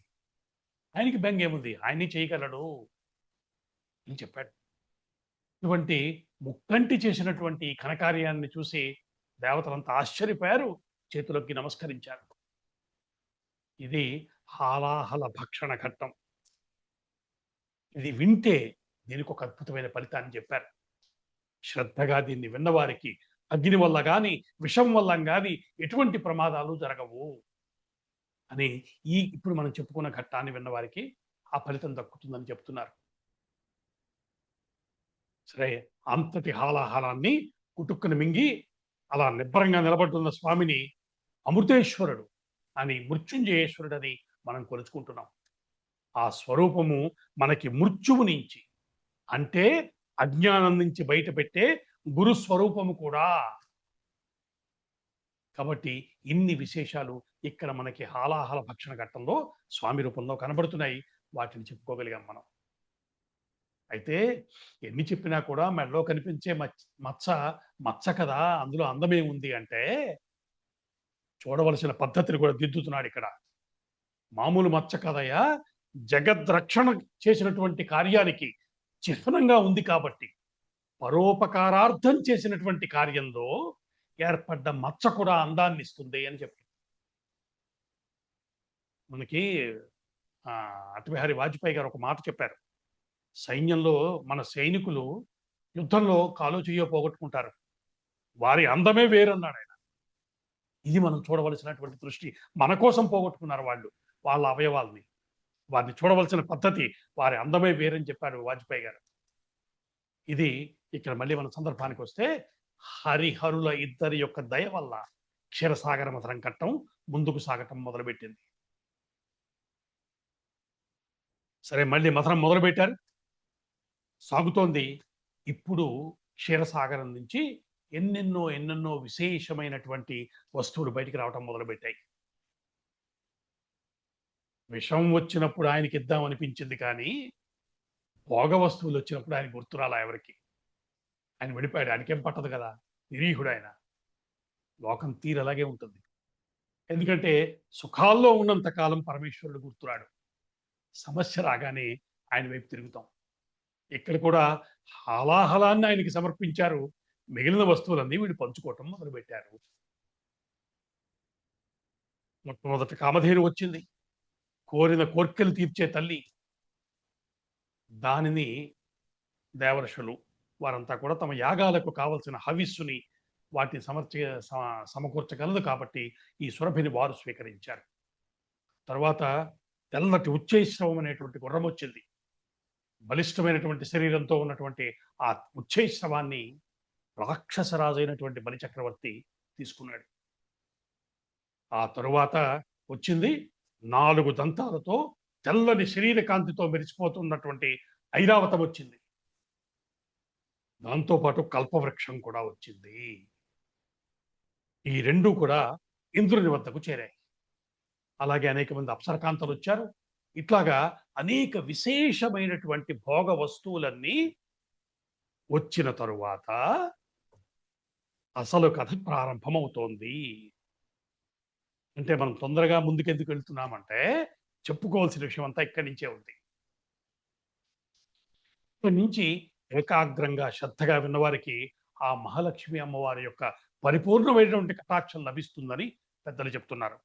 ఆయనకి బెంగేముంది? ఆయన్ని చేయగలడు అని చెప్పాడు. ఇటువంటి ముక్కంటి చేసినటువంటి ఘనకార్యాన్ని చూసి దేవతలంతా ఆశ్చర్యపోయారు. చేతులొగ్గి నమస్కరించారు. ఇది హాలాహల భక్షణ ఘట్టం. ఇది వింటే దీనికొక అద్భుతమైన ఫలితాన్ని చెప్పారు. శ్రద్ధగా దీన్ని విన్నవారికి అగ్ని వల్ల గాని, విషం వల్ల గాని ఎటువంటి ప్రమాదాలు జరగవు అని ఇప్పుడు మనం చెప్పుకున్న ఘట్టాన్ని విన్నవారికి ఆ ఫలితం దక్కుతుందని చెప్తున్నారు. సరే, అంతటి హాలాహలాన్ని కుటుక్కున మింగి అలా నిబ్బరంగా నిలబడుతున్న స్వామిని అమృతేశ్వరుడు అని, మృత్యుంజయేశ్వరుడని మనం కొలుచుకుంటున్నాం. ఆ స్వరూపము మనకి మృత్యువు నుంచి, అంటే అజ్ఞానం నుంచి బయటపెట్టే గురు స్వరూపము కూడా. కాబట్టి ఇన్ని విశేషాలు ఇక్కడ మనకి హాలాహల భక్షణ ఘట్టంలో స్వామి రూపంలో కనబడుతున్నాయి. వాటిని చెప్పుకోగలిగాం మనం. అయితే ఎన్ని చెప్పినా కూడా మెడలో కనిపించే మచ్చ మచ్చ కదా! అందులో అందమేముంది అంటే, చూడవలసిన పద్ధతిని కూడా దిద్దుతున్నాడు ఇక్కడ. మామూలు మచ్చ కదయ్యా! జగద్రక్షణ చేసినటువంటి కార్యానికి చిహ్నంగా ఉంది కాబట్టి, పరోపకారార్థం చేసినటువంటి కార్యంలో ఏర్పడ్డ మచ్చ కూడా అందాన్నిస్తుంది అని చెప్పారు. మనకి అటల్ బిహారీ వాజ్పేయి గారు ఒక మాట చెప్పారు. సైన్యంలో మన సైనికులు యుద్ధంలో కాలో చెయ్యో పోగొట్టుకుంటారు. వారి అందమే వేరన్నాడు ఆయన. ఇది మనం చూడవలసినటువంటి దృష్టి. మన కోసం పోగొట్టుకున్నారు వాళ్ళు వాళ్ళ అవయవాల్ని. వారిని చూడవలసిన పద్ధతి, వారి అందమే వేరని చెప్పారు వాజ్పేయి గారు. ఇది ఇక్కడ మళ్ళీ మన సందర్భానికొస్తే హరిహరుల ఇద్దరి యొక్క దయ వల్ల క్షీరసాగర మథనం కట్టం ముందుకు సాగటం మొదలుపెట్టింది. సరే, మళ్ళీ మథనం మొదలుపెట్టారు, సాగుతోంది. ఇప్పుడు క్షీరసాగరం నుంచి ఎన్నెన్నో విశేషమైనటువంటి వస్తువులు బయటికి రావటం మొదలుపెట్టాయి. విషం వచ్చినప్పుడు ఆయనకి ఇద్దాం అనిపించింది కానీ భోగ వస్తువులు వచ్చినప్పుడు ఆయన గుర్తురాలా ఎవరికి. ఆయన వెళ్ళిపోయాడు. ఆయనకేం పట్టదు కదా, నిరీహుడు ఆయన. లోకం తీరు అలాగే ఉంటుంది. ఎందుకంటే సుఖాల్లో ఉన్నంత కాలం పరమేశ్వరుడు గుర్తురాడు. సమస్య రాగానే ఆయన వైపు తిరుగుతాం. ఇక్కడ కూడా హాలాహలాన్ని ఆయనకి సమర్పించారు. మిగిలిన వస్తువులన్నీ వీడు పంచుకోవటం మొదలుపెట్టారు. మొట్టమొదటి కామధేను వచ్చింది, కోరిన కోర్కెలు తీర్చే తల్లి. దానిని దేవర్షులు వారంతా కూడా తమ యాగాలకు కావలసిన హవిస్సుని వాటిని సమకూర్చగలదు కాబట్టి ఈ సురభిని వారు స్వీకరించారు. తర్వాత తెల్లటి ఉచ్చైశ్రవం అనేటువంటి గుర్రం వచ్చింది. బలిష్టమైనటువంటి శరీరంతో ఉన్నటువంటి ఆ ఉచ్చైశ్రవాన్ని రాక్షసరాజు అయినటువంటి బలిచక్రవర్తి తీసుకున్నాడు. ఆ తరువాత వచ్చింది 4 దంతాలతో తెల్లని శరీర కాంతితో మెరిసిపోతున్నటువంటి ఐరావతం వచ్చింది. దాంతోపాటు కల్పవృక్షం కూడా వచ్చింది. ఈ రెండు కూడా ఇంద్రుని వద్దకు చేరాయి. అలాగే అనేక మంది అప్సరకాంతలు వచ్చారు. ఇట్లాగా అనేక విశేషమైనటువంటి భోగ వస్తువులన్నీ వచ్చిన తరువాత అసలు కథ ప్రారంభమవుతోంది. అంటే మనం తొందరగా ముందుకెందుకు వెళ్తున్నామంటే చెప్పుకోవాల్సిన విషయం అంతా ఇక్కడి నుంచే ఉంది. ఇక్కడి నుంచి ఏకాగ్రంగా శ్రద్ధగా విన్నవారికి ఆ మహాలక్ష్మి అమ్మవారి యొక్క పరిపూర్ణమైనటువంటి కటాక్షం లభిస్తుందని పెద్దలు చెప్తున్నారు.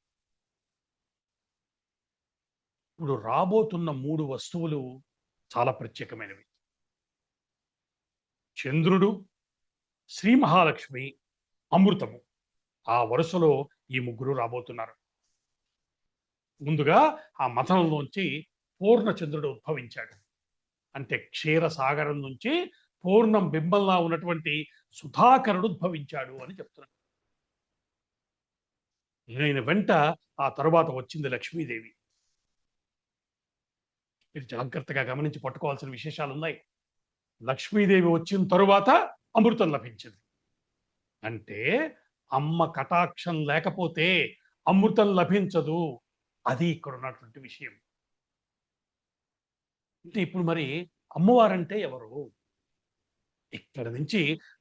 ఇప్పుడు రాబోతున్న 3 వస్తువులు చాలా ప్రత్యేకమైనవి. చంద్రుడు, శ్రీ మహాలక్ష్మి, అమృతము. ఆ వరుసలో ఈ ముగ్గురు రాబోతున్నారు. ముందుగా ఆ మథనంలోంచి పూర్ణచంద్రుడు ఉద్భవించాడు. అంటే క్షీరసాగరం నుంచి పూర్ణం బింబంలా ఉన్నటువంటి సుధాకరుడు ఉద్భవించాడు అని చెప్తున్నాడు. ఈయన వెంట ఆ తరువాత వచ్చింది లక్ష్మీదేవి. మీరు జాగ్రత్తగా గమనించి పట్టుకోవాల్సిన విశేషాలు ఉన్నాయి. లక్ష్మీదేవి వచ్చిన తరువాత అమృతం లభించింది. అంటే అమ్మ కటాక్షం లేకపోతే అమృతం లభించదు. అది ఇక్కడ ఉన్నటువంటి విషయం. అంటే ఇప్పుడు మరి అమ్మవారంటే ఎవరు? ఇక్కడ నుంచి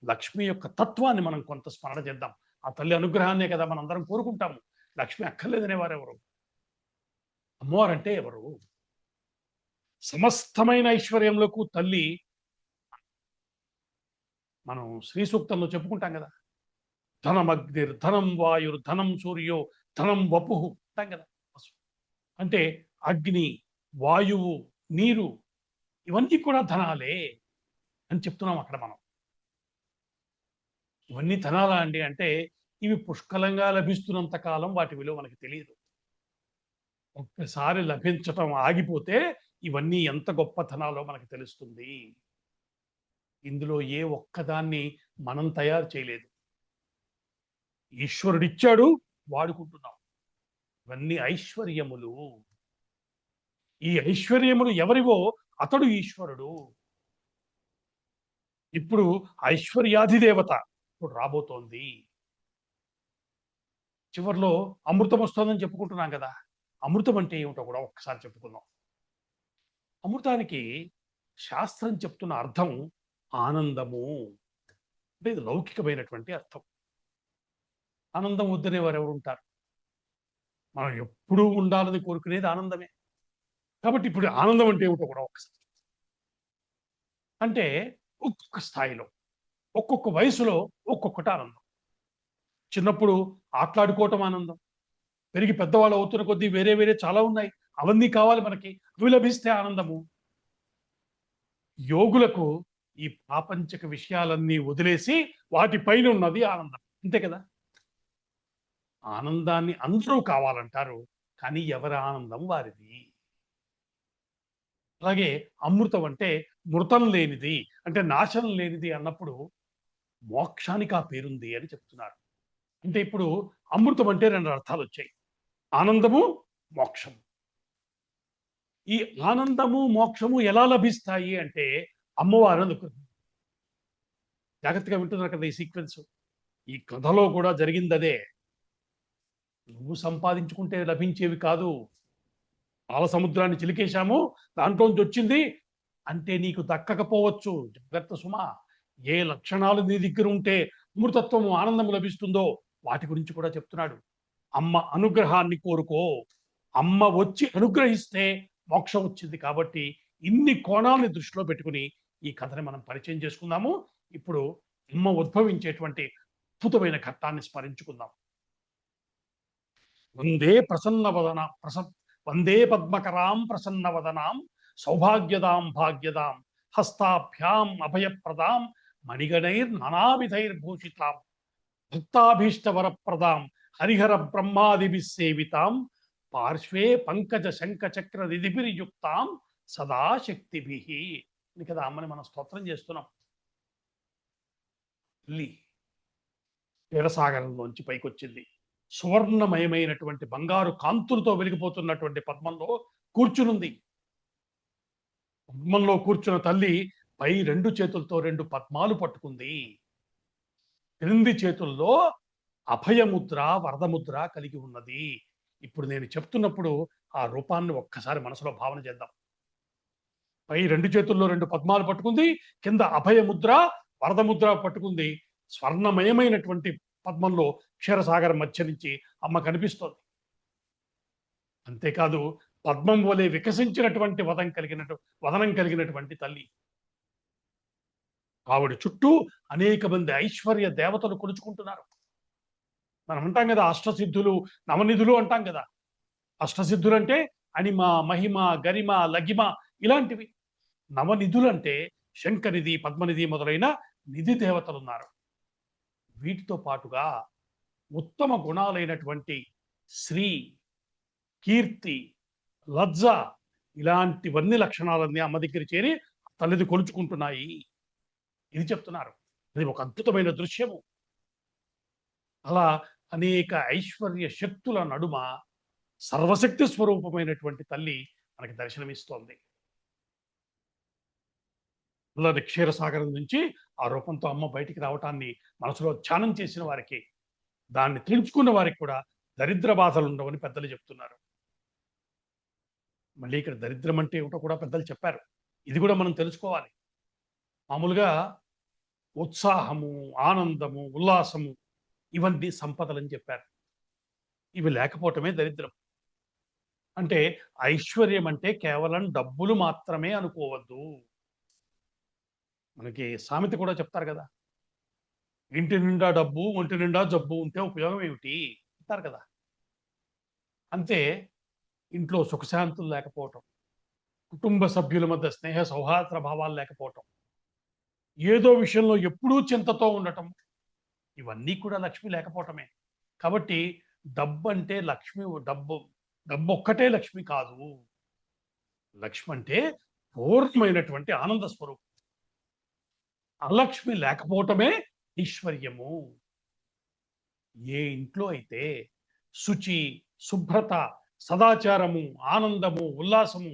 లక్ష్మి యొక్క తత్వాన్ని మనం కొంత స్మరణ చేద్దాం. ఆ తల్లి అనుగ్రహాన్నే కదా మనందరం కోరుకుంటాము. లక్ష్మి అక్కర్లేదనే వారెవరు? అమ్మవారంటే ఎవరు? సమస్తమైన ఐశ్వర్యములకు తల్లి. మనం శ్రీ సూక్తంలో చెప్పుకుంటాం కదా, ధనమగ్నిర్ ధనం వాయుర్ ధనం సూర్యో ధనం వపుః అంటాం కదా. అంటే అగ్ని, వాయువు, నీరు ఇవన్నీ కూడా ధనాలే అని చెప్తున్నాం అక్కడ మనం. ఇవన్నీ ధనాలా అండి అంటే ఇవి పుష్కలంగా లభిస్తున్నంత కాలం వాటి విలువ మనకి తెలియదు. ఒక్కసారి లభించటం ఆగిపోతే ఇవన్నీ ఎంత గొప్ప ధనాలో మనకు తెలుస్తుంది. ఇందులో ఏ ఒక్కదాన్ని మనం తయారు చేయలేదు. ఈశ్వరుడిచ్చాడు, వాడుకుంటున్నాం. ఇవన్నీ ఐశ్వర్యములు. ఈ ఐశ్వర్యములు ఎవరివో అతడు ఈశ్వరుడు. ఇప్పుడు ఐశ్వర్యాధిదేవత ఇప్పుడు రాబోతోంది. చివరిలో అమృతం వస్తుందని చెప్పుకుంటున్నాం కదా. అమృతం అంటే ఏమిటో కూడా ఒక్కసారి చెప్పుకుందాం. అమృతానికి శాస్త్రం చెప్తున్న అర్థం ఆనందము. అంటే ఇది లౌకికమైనటువంటి అర్థం. ఆనందం వద్దనే వారు ఎవరు ఉంటారు? మనం ఎప్పుడూ ఉండాలని కోరుకునేది ఆనందమే. కాబట్టి ఇప్పుడు ఆనందం అంటే ఏమిటో కూడా ఒకసారి అంటే ఒక్కొక్క స్థాయిలో ఒక్కొక్క వయసులో ఒక్కొక్కటి ఆనందం. చిన్నప్పుడు ఆటలాడుకోవటం ఆనందం. పెరిగి పెద్దవాళ్ళు అవుతున్న కొద్దీ వేరే వేరే చాలా ఉన్నాయి, అవన్నీ కావాలి మనకి, అవి లభిస్తే ఆనందము. యోగులకు ఈ ప్రాపంచిక విషయాలన్నీ వదిలేసి వాటి పైన ఉన్నది ఆనందం. అంతే కదా! ఆనందాన్ని అందరూ కావాలంటారు. కానీ ఎవరి ఆనందం వారిది. అలాగే అమృతం అంటే మృతం లేనిది, అంటే నాశనం లేనిది అన్నప్పుడు మోక్షానికి ఆ పేరుంది అని చెప్తున్నారు. అంటే ఇప్పుడు అమృతం అంటే 2 అర్థాలొచ్చాయి. ఆనందము, మోక్షము. ఈ ఆనందము, మోక్షము ఎలా లభిస్తాయి అంటే అమ్మవారు అనుకుంది. జాగ్రత్తగా వింటున్నారు కదా ఈ సీక్వెన్స్. ఈ కథలో కూడా జరిగిందదే. నువ్వు సంపాదించుకుంటే లభించేవి కాదు. పాల సముద్రాన్ని చిలికేశాము, దాంట్లోంచి వచ్చింది అంటే నీకు దక్కకపోవచ్చు. జాగ్రత్త సుమా. ఏ లక్షణాలు నీ దగ్గర ఉంటే అమృతత్వము, ఆనందము లభిస్తుందో వాటి గురించి కూడా చెప్తున్నాడు. అమ్మ అనుగ్రహాన్ని కోరుకో. అమ్మ వచ్చి అనుగ్రహిస్తే మోక్షం వచ్చింది కాబట్టి ఇన్ని కోణాలని దృష్టిలో పెట్టుకుని ఈ కథని మనం పరిచయం చేసుకుందాము. ఇప్పుడు అమ్మ ఉద్భవించేటువంటి అద్భుతమైన ఘట్టాన్ని స్మరించుకుందాం. వందే ప్రసన్నవదన వందే పద్మకరాం ప్రసన్నవదనాం సౌభాగ్యదాం భాగ్యదాం హస్తాభ్యాం అభయప్రదాం మణిగణైర్నానావిధైర్భూషితాం భక్తాభీష్టవరప్రదాం హరిహర బ్రహ్మాదిభిస్సేవితాం పార్శ్వే పంకజ శంఖ చక్ర నిధిభిర్యుక్తాం సదాశక్తిభి. ఇది కదా అమ్మని మనం స్తోత్రం చేస్తున్నాం. తల్లి క్షీరసాగరంలోంచి పైకొచ్చింది. సువర్ణమయమైనటువంటి బంగారు కాంతులతో వెలిగిపోతున్నటువంటి పద్మంలో కూర్చునుంది. పద్మంలో కూర్చున్న తల్లి పై 2 చేతులతో 2 పద్మాలు పట్టుకుంది. క్రింది చేతుల్లో అభయముద్ర, వరదముద్ర కలిగి ఉన్నది. ఇప్పుడు నేను చెప్తున్నప్పుడు ఆ రూపాన్ని ఒక్కసారి మనసులో భావన చేద్దాం. పై 2 చేతుల్లో 2 పద్మాలు పట్టుకుంది. కింద అభయముద్ర, వరదముద్ర పట్టుకుంది. స్వర్ణమయమైనటువంటి పద్మంలో క్షీరసాగరం మధ్య నుంచి అమ్మ కనిపిస్తోంది. అంతేకాదు పద్మం వలె వికసించినటువంటి వదనం కలిగినటువంటి తల్లి. ఆవిడ చుట్టూ అనేక మంది ఐశ్వర్య దేవతలు కొలుచుకుంటున్నారు. మనం అంటాం కదా అష్టసిద్ధులు, నవనిధులు అంటాం కదా. అష్టసిద్ధులు అంటే అణిమ, మహిమ, గరిమ, లగిమ ఇలాంటివి. నవనిధులు అంటే శంఖనిధి, పద్మనిధి మొదలైన నిధి దేవతలు ఉన్నారు. వీటితో పాటుగా ఉత్తమ గుణాలైనటువంటి శ్రీ, కీర్తి, లజ్జ ఇలాంటివన్నీ లక్షణాలన్నీ అమ్మ దగ్గర చేరి తల్లిది కొలుచుకుంటున్నాయి. ఇది చెప్తున్నారు. అది ఒక అద్భుతమైన దృశ్యము. అలా అనేక ఐశ్వర్య శక్తుల నడుమ సర్వశక్తి స్వరూపమైనటువంటి తల్లి మనకి దర్శనమిస్తోంది. అలాంటి క్షీరసాగరం నుంచి ఆ రూపంతో అమ్మ బయటికి రావటాన్ని మనసులో ధ్యానం చేసిన వారికి, దాన్ని తెలుసుకున్న వారికి కూడా దరిద్ర బాధలు ఉండవని పెద్దలు చెప్తున్నారు. మళ్ళీ ఇక్కడ దరిద్రం అంటే ఏమిటో కూడా పెద్దలు చెప్పారు. ఇది కూడా మనం తెలుసుకోవాలి. మామూలుగా ఉత్సాహము, ఆనందము, ఉల్లాసము ఇవన్నీ సంపదలని చెప్పారు. ఇవి లేకపోవటమే దరిద్రం. అంటే ఐశ్వర్యం అంటే కేవలం డబ్బులు మాత్రమే అనుకోవద్దు. మనకి సామెత కూడా చెప్తారు కదా. ఇంటి నిండా డబ్బు, ఒంటి నిండా జబ్బు ఉంటే ఉపయోగం ఏమిటి అంటారు కదా. అంతే ఇంట్లో సుఖశాంతులు లేకపోవటం, కుటుంబ సభ్యుల మధ్య స్నేహ సౌహార్ద భావాలు లేకపోవటం, ఏదో విషయంలో ఎప్పుడూ చింతతో ఉండటం, ఇవన్నీ కూడా లక్ష్మి లేకపోవటమే. కాబట్టి డబ్బు అంటే డబ్బొక్కటే లక్ష్మి కాదు. లక్ష్మి అంటే పూర్ణమైనటువంటి ఆనంద స్వరూపం. అలక్ష్మి లేకపోవటమే ఐశ్వర్యము. ఏ ఇంట్లో అయితే శుచి, శుభ్రత, సదాచారము, ఆనందము, ఉల్లాసము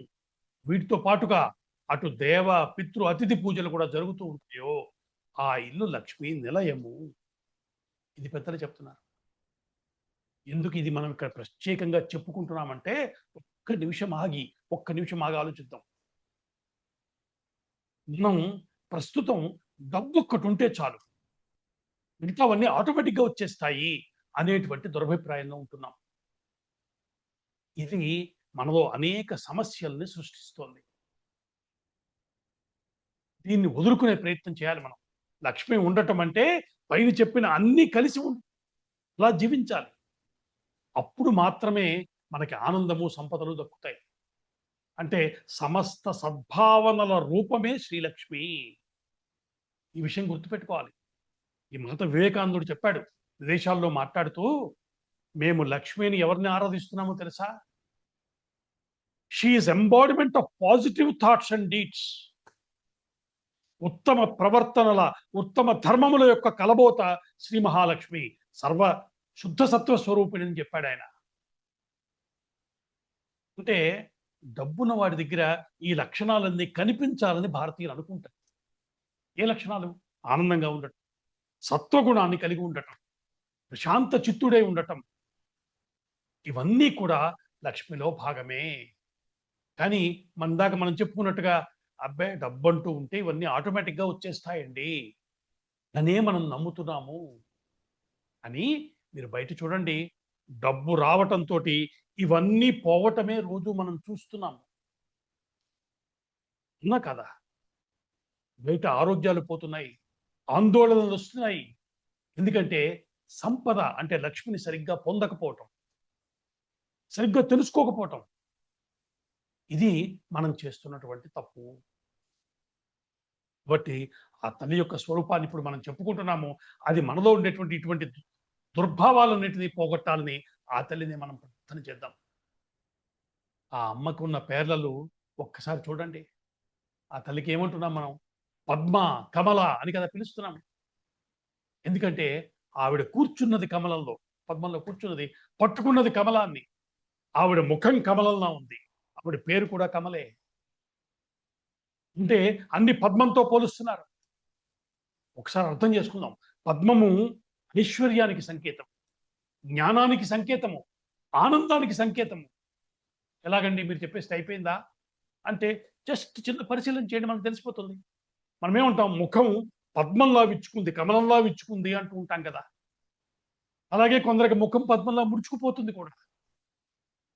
వీటితో పాటుగా అటు దేవ, పితృ, అతిథి పూజలు కూడా జరుగుతూ ఉంటాయో ఆ ఇల్లు లక్ష్మీ నిలయము. ఇది పెద్దలు చెప్తున్నారు. ఎందుకు ఇది మనం ఇక్కడ ప్రత్యేకంగా చెప్పుకుంటున్నామంటే ఒక్క నిమిషం ఆగి ఆలోచిద్దాం. మనం ప్రస్తుతం డబ్బు ఒక్కటి ఉంటే చాలు, మిగతావన్నీ ఆటోమేటిక్గా వచ్చేస్తాయి అనేటువంటి దురభిప్రాయంలో ఉంటున్నాం. ఇది మనలో అనేక సమస్యల్ని సృష్టిస్తోంది. దీన్ని వదులుకునే ప్రయత్నం చేయాలి మనం. లక్ష్మి ఉండటం అంటే పైన చెప్పిన అన్నీ కలిసి అలా జీవించాలి. అప్పుడు మాత్రమే మనకి ఆనందము, సంపదలు దక్కుతాయి. అంటే సమస్త సద్భావనల రూపమే శ్రీలక్ష్మి. ఈ విషయం గుర్తుపెట్టుకోవాలి. ఈ మాట వివేకానందుడు చెప్పాడు విదేశాల్లో మాట్లాడుతూ, మేము లక్ష్మిని ఎవరిని ఆరాధిస్తున్నామో తెలుసా? She is embodiment of positive thoughts and deeds. ఉత్తమ ప్రవర్తనల, ఉత్తమ ధర్మముల యొక్క కలబోత శ్రీ మహాలక్ష్మి, సర్వ శుద్ధ సత్వ స్వరూపిణి అని చెప్పాడు ఆయన. అంటే డబ్బున్న వాడి దగ్గర ఈ లక్షణాలన్నీ కనిపించాలని భారతీయులు అనుకుంటారు. ఏ లక్షణాలు? ఆనందంగా ఉండటం, సత్వగుణాన్ని కలిగి ఉండటం, ప్రశాంత చిత్తుడై ఉండటం, ఇవన్నీ కూడా లక్ష్మిలో భాగమే. కానీ దాకా మనం చెప్పుకున్నట్టుగా అబ్బాయి డబ్బంటూ ఉంటే ఇవన్నీ ఆటోమేటిక్గా వచ్చేస్తాయండి అనే మనం నమ్ముతున్నాము అని. మీరు బయట చూడండి, డబ్బు రావటంతో ఇవన్నీ పోవటమే రోజు మనం చూస్తున్నాము. ఉన్నా కదా? బయట ఆరోగ్యాలు పోతున్నాయి, ఆందోళనలు వస్తున్నాయి. ఎందుకంటే సంపద అంటే లక్ష్మిని సరిగ్గా పొందకపోవటం, సరిగ్గా తెలుసుకోకపోవటం, ఇది మనం చేస్తున్నటువంటి తప్పు. కాబట్టి ఆ తల్లి యొక్క స్వరూపాన్ని ఇప్పుడు మనం చెప్పుకుంటున్నాము. అది మనలో ఉండేటువంటి ఇటువంటి దుర్భావాలన్నింటినీ పోగొట్టాలని ఆ తల్లిని మనం ప్రార్థన చేద్దాం. ఆ అమ్మకున్న పేర్లలు ఒక్కసారి చూడండి. ఆ తల్లికి ఏమంటున్నాం మనం? పద్మ, కమల అని కదా పిలుస్తున్నాం. ఎందుకంటే ఆవిడ కూర్చున్నది కమలంలో, పద్మంలో కూర్చున్నది, పట్టుకున్నది కమలాన్ని. ఆవిడ ముఖం కమలంలా ఉంది, ఆవిడ పేరు కూడా కమలే. అంటే అన్ని పద్మంతో పోలుస్తున్నారు. ఒకసారి అర్థం చేసుకుందాం. పద్మము ఐశ్వర్యానికి సంకేతం, జ్ఞానానికి సంకేతము, ఆనందానికి సంకేతము. ఎలాగండి మీరు చెప్పేస్తే అయిపోయిందా అంటే జస్ట్ చిన్న పరిశీలన చేయండి, మనకు తెలిసిపోతుంది. మనం ఏమంటాం? ముఖం పద్మంలా విచ్చుకుంది, కమలంలా విచ్చుకుంది అంటూ ఉంటాం కదా. అలాగే కొందరికి ముఖం పద్మంలా ముడుచుకుపోతుంది కూడా.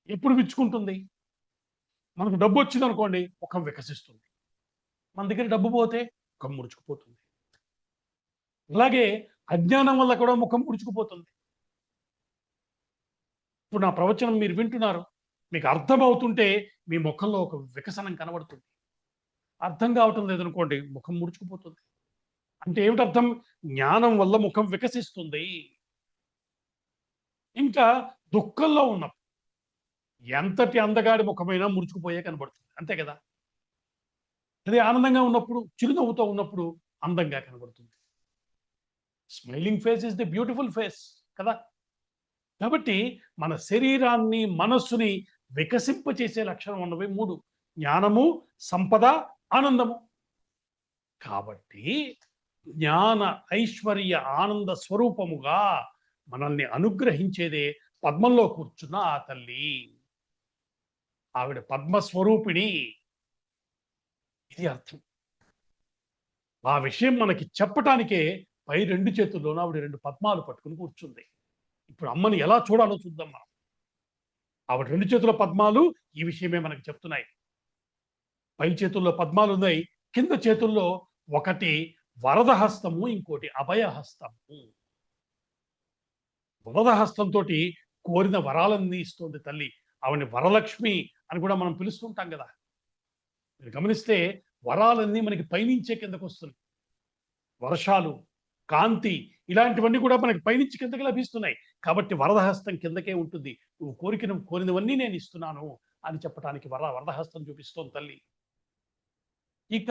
ఎప్పుడు విచ్చుకుంటుంది? మనకు డబ్బు వచ్చింది అనుకోండి, ముఖం వికసిస్తుంది. మన దగ్గర డబ్బు పోతే ముఖం ముడుచుకుపోతుంది. అలాగే అజ్ఞానం వల్ల కూడా ముఖం ముడుచుకుపోతుంది. ఇప్పుడు నా ప్రవచనం మీరు వింటున్నారు, మీకు అర్థమవుతుంటే మీ ముఖంలో ఒక వికసనం కనబడుతుంది. అర్థం కావటం లేదనుకోండి, ముఖం ముడుచుకుపోతుంది. అంటే ఏమిటి అర్థం? జ్ఞానం వల్ల ముఖం వికసిస్తుంది. ఇంకా దుఃఖంలో ఉన్నప్పుడు ఎంతటి అందగాడి ముఖమైనా ముడుచుకుపోయే కనబడుతుంది, అంతే కదా. అదే ఆనందంగా ఉన్నప్పుడు, చిరునవ్వుతో ఉన్నప్పుడు అందంగా కనబడుతుంది. Smiling face is the beautiful face కదా. కాబట్టి మన శరీరాన్ని, మనస్సుని వికసింపచేసే లక్షణం ఉన్నవి మూడు: జ్ఞానము, సంపద, ఆనందము. కాబట్టి జ్ఞాన, ఐశ్వర్య, ఆనంద స్వరూపముగా మనల్ని అనుగ్రహించేదే పద్మంలో కూర్చున్న ఆ తల్లి. ఆవిడ పద్మస్వరూపిణి, ఇది అర్థం. ఆ విషయం మనకి చెప్పటానికే పై రెండు చేతుల్లోనూ ఆవిడ రెండు పద్మాలు పట్టుకుని కూర్చుంది. ఇప్పుడు అమ్మని ఎలా చూడాలో చూద్దాం మనం. ఆవిడ రెండు చేతుల పద్మాలు ఈ విషయమే మనకి చెప్తున్నాయి. పై చేతుల్లో పద్మాలు ఉన్నాయి, కింద చేతుల్లో ఒకటి వరద హస్తము, ఇంకోటి అభయహస్తము. వరద హస్తంతో కోరిన వరాలన్నీ ఇస్తుంది తల్లి. ఆవిడని వరలక్ష్మి అని కూడా మనం పిలుస్తుంటాం కదా. మీరు గమనిస్తే వరాలన్నీ మనకి పైనుంచే కిందకు వస్తున్నాయి. వర్షాలు, కాంతి, ఇలాంటివన్నీ కూడా మనకి పైనుంచి కిందకి లభిస్తున్నాయి. కాబట్టి వరదహస్తం కిందకే ఉంటుంది. నువ్వు కోరినవన్నీ నేను ఇస్తున్నాను అని చెప్పడానికి వరదహస్తం చూపిస్తోంది తల్లి. ఇక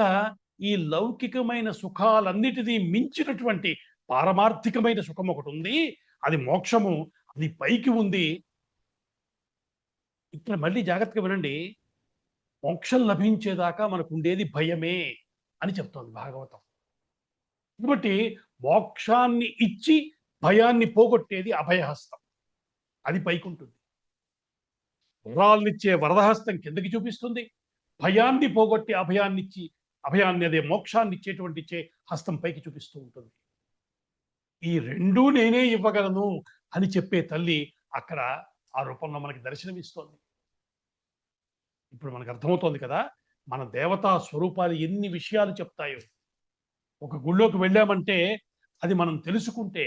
ఈ లౌకికమైన సుఖాలన్నిటినీ మించినటువంటి పారమార్థికమైన సుఖం ఒకటి ఉంది, అది మోక్షము. అది పైకి ఉంది. ఇక్కడ మళ్ళీ జాగ్రత్తగా వినండి. మోక్షం లభించేదాకా మనకు ఉండేది భయమే అని చెప్తోంది భాగవతం. కాబట్టి మోక్షాన్ని ఇచ్చి భయాన్ని పోగొట్టేది అభయహస్తం, అది పైకుంటుంది. వరాలనిచ్చే వరదహస్తం కిందకి చూపిస్తుంది, భయాన్ని పోగొట్టి అభయాన్ని అదే మోక్షాన్ని ఇచ్చేటువంటి హస్తం పైకి చూపిస్తూ ఉంటుంది. ఈ రెండూ నేనే ఇవ్వగలను అని చెప్పే తల్లి అక్కడ ఆ రూపంలో మనకి దర్శనమిస్తోంది. ఇప్పుడు మనకు అర్థమవుతోంది కదా, మన దేవతా స్వరూపాలు ఎన్ని విషయాలు చెప్తాయో. ఒక గుళ్ళోకి వెళ్ళామంటే అది మనం తెలుసుకుంటే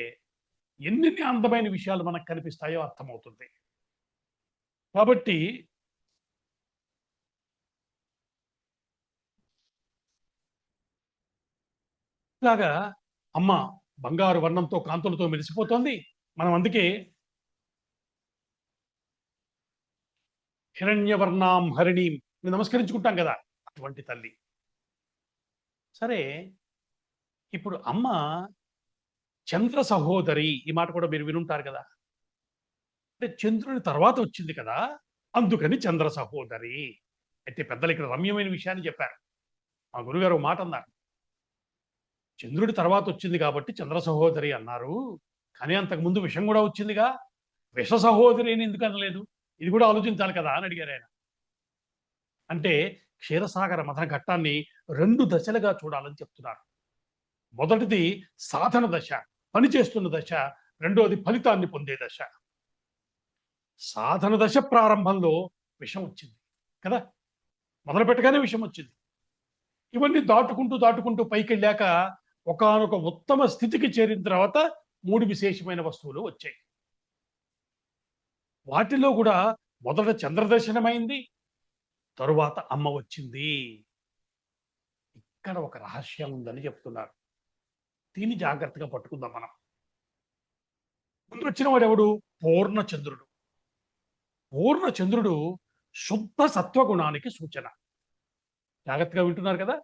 ఎన్ని అందమైన విషయాలు మనకు కనిపిస్తాయో అర్థమవుతుంది. కాబట్టి ఇలాగా అమ్మ బంగారు వర్ణంతో కాంతులతో మెరిసిపోతోంది. మనం అందుకే హిరణ్యవర్ణాం హరిణీం నమస్కరించుకుంటాం కదా, అటువంటి తల్లి. సరే, ఇప్పుడు అమ్మ చంద్ర సహోదరి, ఈ మాట కూడా మీరు వినుంటారు కదా. అంటే చంద్రుని తర్వాత వచ్చింది కదా, అందుకని చంద్ర సహోదరి. అయితే పెద్దలు ఇక్కడ రమ్యమైన విషయాన్ని చెప్పారు. మా గురుగారు ఒక మాట అన్నారు. చంద్రుడి తర్వాత వచ్చింది కాబట్టి చంద్ర సహోదరి అన్నారు. కానీ అంతకుముందు విషం కూడా వచ్చిందిగా. విష సహోదరి అని ఎందుకు అనలేదు? ఇది కూడా ఆలోచించాలి కదా అని అడిగారు ఆయన. అంటే క్షీరసాగర మథన ఘట్టాన్ని 2 దశలుగా చూడాలని చెప్తున్నారు. మొదటిది సాధన దశ, పని చేస్తున్న దశ. రెండోది ఫలితాన్ని పొందే దశ. సాధన దశ ప్రారంభంలో విషం వచ్చింది కదా, మొదలు పెట్టగానే విషం వచ్చింది. ఇవన్నీ దాటుకుంటూ దాటుకుంటూ పైకి వెళ్ళాక ఒకానొక ఉత్తమ స్థితికి చేరిన తర్వాత 3 విశేషమైన వస్తువులు వచ్చాయి. వాటిలో కూడా మొదట చంద్రదర్శనమైంది, తరువాత అమ్మ వచ్చింది. ఇక్కడ ఒక రహస్యం ఉందని చెప్తున్నారు. దీన్ని జాగ్రత్తగా పట్టుకుందాం మనం. ముందు వచ్చిన వాడు ఎవడు? పూర్ణచంద్రుడు. పూర్ణచంద్రుడు శుద్ధ సత్వగుణానికి సూచన. జాగ్రత్తగా వింటున్నారు కదా.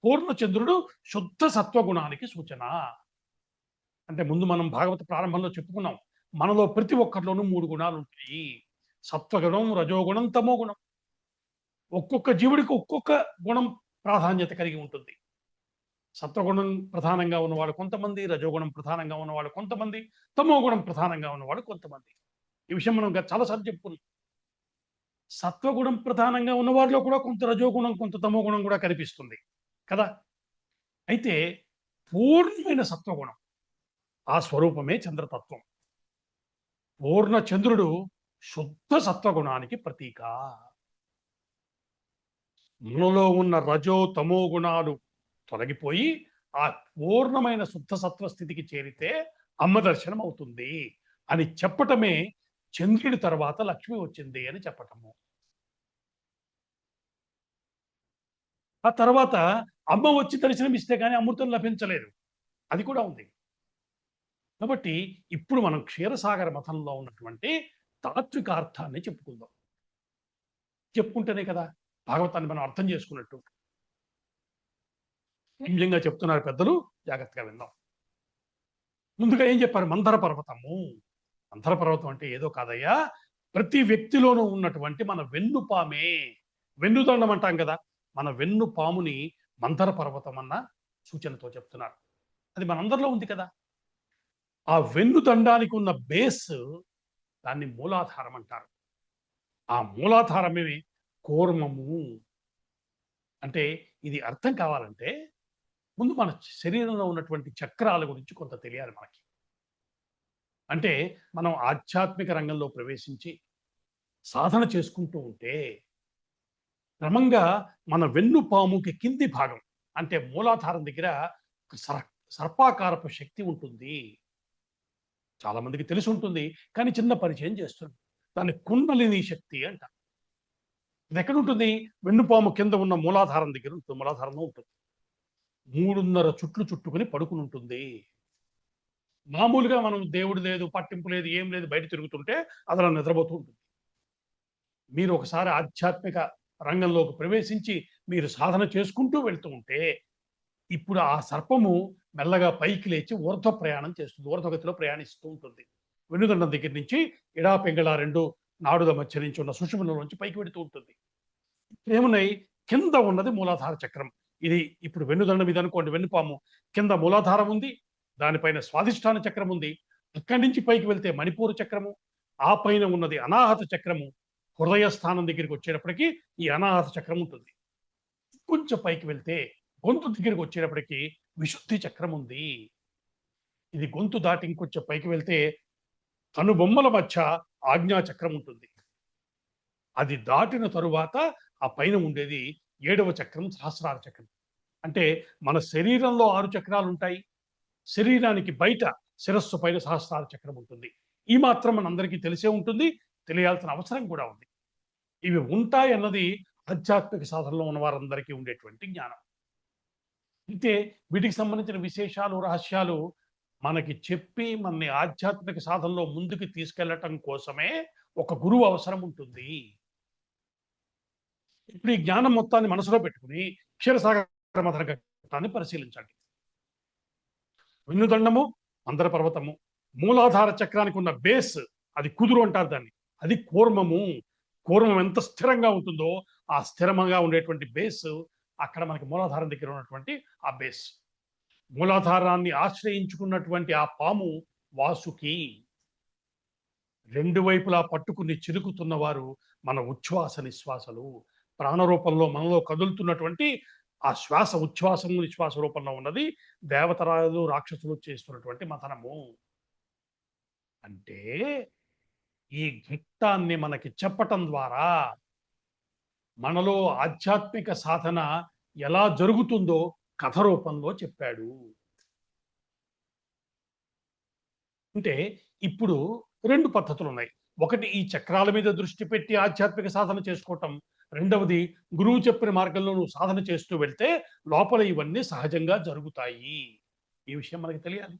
పూర్ణచంద్రుడు శుద్ధ సత్వగుణానికి సూచన. అంటే ముందు మనం భాగవత ప్రారంభంలో చెప్పుకున్నాం, మనలో ప్రతి ఒక్కరిలోనూ 3 గుణాలు ఉంటాయి. సత్వగుణం, రజోగుణం, తమోగుణం. ఒక్కొక్క జీవుడికి ఒక్కొక్క గుణం ప్రాధాన్యత కలిగి ఉంటుంది. సత్వగుణం ప్రధానంగా ఉన్నవాడు కొంతమంది, రజోగుణం ప్రధానంగా ఉన్నవాడు కొంతమంది, తమోగుణం ప్రధానంగా ఉన్నవాడు కొంతమంది. ఈ విషయం మనం చాలాసార్లు చెప్పుకున్నాం. సత్వగుణం ప్రధానంగా ఉన్న వారిలో కూడా కొంత రజోగుణం, కొంత తమోగుణం కూడా కనిపిస్తుంది కదా. అయితే పూర్ణమైన సత్వగుణం, ఆ స్వరూపమే చంద్రతత్వం. పూర్ణ చంద్రుడు శుద్ధ సత్వగుణానికి ప్రతీక. మనలో ఉన్న రజో తమో గుణాలు తొలగిపోయి ఆ పూర్ణమైన శుద్ధ సత్వ స్థితికి చేరితే అమ్మ దర్శనం అవుతుంది అని చెప్పటమే చంద్రుడి తర్వాత లక్ష్మి వచ్చింది అని చెప్పటము. ఆ తర్వాత అమ్మ వచ్చి దర్శనం ఇస్తే కానీ అమృతం లభించలేదు, అది కూడా ఉంది. కాబట్టి ఇప్పుడు మనం క్షీరసాగర మథంలో ఉన్నటువంటి తాత్వికార్థాన్ని చెప్పుకుందాం. చెప్పుకుంటేనే కదా భాగవతాన్ని మనం అర్థం చేసుకున్నట్టు. నిజంగా చెప్తున్నారు పెద్దలు, జాగ్రత్తగా విందాం. ముందుగా ఏం చెప్పారు? మందర పర్వతము. మందర పర్వతం అంటే ఏదో కాదయ్యా, ప్రతి వ్యక్తిలోనూ ఉన్నటువంటి మన వెన్నుపామే. వెన్నుదండం అంటాం కదా, మన వెన్ను పాముని మందర పర్వతం అన్న సూచనతో చెప్తున్నారు. అది మనందరిలో ఉంది కదా. ఆ వెన్నుదండానికి ఉన్న బేస్, దాన్ని మూలాధారం అంటారు. ఆ మూలాధారమే కూర్మము. అంటే ఇది అర్థం కావాలంటే ముందు మన శరీరంలో ఉన్నటువంటి చక్రాల గురించి కొంత తెలియాలి మనకి. అంటే మనం ఆధ్యాత్మిక రంగంలో ప్రవేశించి సాధన చేసుకుంటూ ఉంటే క్రమంగా మన వెన్నుపాముకి కింది భాగం అంటే మూలాధారం దగ్గర సర్పాకారపు శక్తి ఉంటుంది. చాలా మందికి తెలిసి ఉంటుంది, కానీ చిన్న పరిచయం చేస్తుంది. దాన్ని కుండలిని శక్తి అంట. ఇది ఎక్కడ ఉంటుంది? వెన్నుపాము కింద ఉన్న మూలాధారం దగ్గర ఉంటుంది. మూలాధారంలో ఉంటుంది. 3.5 చుట్లు చుట్టుకుని పడుకుని ఉంటుంది. మామూలుగా మనం దేవుడు లేదు, పట్టింపు లేదు, ఏం లేదు, బయట తిరుగుతుంటే అది అలా నిద్రపోతూ ఉంటుంది. మీరు ఒకసారి ఆధ్యాత్మిక రంగంలోకి ప్రవేశించి మీరు సాధన చేసుకుంటూ వెళ్తూ ఉంటే ఇప్పుడు ఆ సర్పము మెల్లగా పైకి లేచి ఊర్ధ్వ ప్రయాణం చేస్తుంది, ఊర్ధ్వగతిలో ప్రయాణిస్తూ ఉంటుంది. వెన్నుదండం దగ్గర నుంచి ఇడా పింగళ 2 నాడుల మధ్య నుంచి ఉన్న సుషుమ్నలో నుంచి పైకి వెళుతూ ఉంటుంది. ఏమున్నాయి? కింద ఉన్నది మూలాధార చక్రం. ఇది ఇప్పుడు వెన్నుదండం ఇది అనుకోండి, వెన్నుపాము కింద మూలాధారం ఉంది, దానిపైన స్వాధిష్టాన చక్రం ఉంది. అక్కడి నుంచి పైకి వెళ్తే మణిపూర చక్రము, ఆ పైన ఉన్నది అనాహత చక్రము. హృదయ స్థానం దగ్గరికి వచ్చేటప్పటికి ఈ అనాహత చక్రం ఉంటుంది. కొంచెం పైకి వెళ్తే గొంతు దగ్గరికి వచ్చేటప్పటికి విశుద్ధి చక్రం ఉంది. ఇది గొంతు దాటి ఇంకొంచెం పైకి వెళ్తే కనుబొమ్మల మధ్య ఆజ్ఞా చక్రం ఉంటుంది. అది దాటిన తరువాత ఆ పైన ఉండేది 7వ చక్రం సహస్రార చక్రం. అంటే మన శరీరంలో 6 చక్రాలు ఉంటాయి. శరీరానికి బయట శిరస్సు పైన సహస్రార చక్రం ఉంటుంది. ఈ మాత్రం మనందరికీ తెలిసే ఉంటుంది, తెలియాల్సిన అవసరం కూడా ఉంది. ఇవి ఉంటాయి అన్నది ఆధ్యాత్మిక సాధనలో ఉన్న వారందరికీ ఉండేటువంటి జ్ఞానం. అయితే వీటికి సంబంధించిన విశేషాలు, రహస్యాలు మనకి చెప్పి మనని ఆధ్యాత్మిక సాధనలో ముందుకు తీసుకెళ్ళటం కోసమే ఒక గురువు అవసరం ఉంటుంది. ఇప్పుడు ఈ జ్ఞానం మొత్తాన్ని మనసులో పెట్టుకొని క్షీరసాగర మథన ఘట్టాన్ని పరిశీలించండి. వెన్నుదండము, మందర పర్వతము, మూలాధార చక్రానికి ఉన్న బేస్ అది కుదురు అంటారు దాన్ని. అది కూర్మము. కూర్మం ఎంత స్థిరంగా ఉంటుందో ఆ స్థిరంగా ఉండేటువంటి బేస్ అక్కడ మనకి మూలాధారం దగ్గర ఉన్నటువంటి ఆ బేస్. మూలాధారాన్ని ఆశ్రయించుకున్నటువంటి ఆ పాము వాసుకి. రెండు వైపులా పట్టుకుని చిలుకుతున్న వారు మన ఉచ్ఛ్వాస నిశ్వాసలు. ప్రాణరూపంలో మనలో కదులుతున్నటువంటి ఆ శ్వాస ఉచ్ఛ్వాసము నిశ్వాస రూపంలో ఉన్నది దేవతరాలు రాక్షసులు చేస్తున్నటువంటి మథనము. అంటే ఈ ఘట్టాన్ని మనకి చెప్పటం ద్వారా మనలో ఆధ్యాత్మిక సాధన ఎలా జరుగుతుందో కథ రూపంలో చెప్పాడు. అంటే ఇప్పుడు రెండు పద్ధతులు ఉన్నాయి. ఒకటి ఈ చక్రాల మీద దృష్టి పెట్టి ఆధ్యాత్మిక సాధన చేసుకోవటం. రెండవది గురువు చెప్పిన మార్గంలో నువ్వు సాధన చేస్తూ వెళ్తే లోపల ఇవన్నీ సహజంగా జరుగుతాయి. ఈ విషయం మనకి తెలియాలి.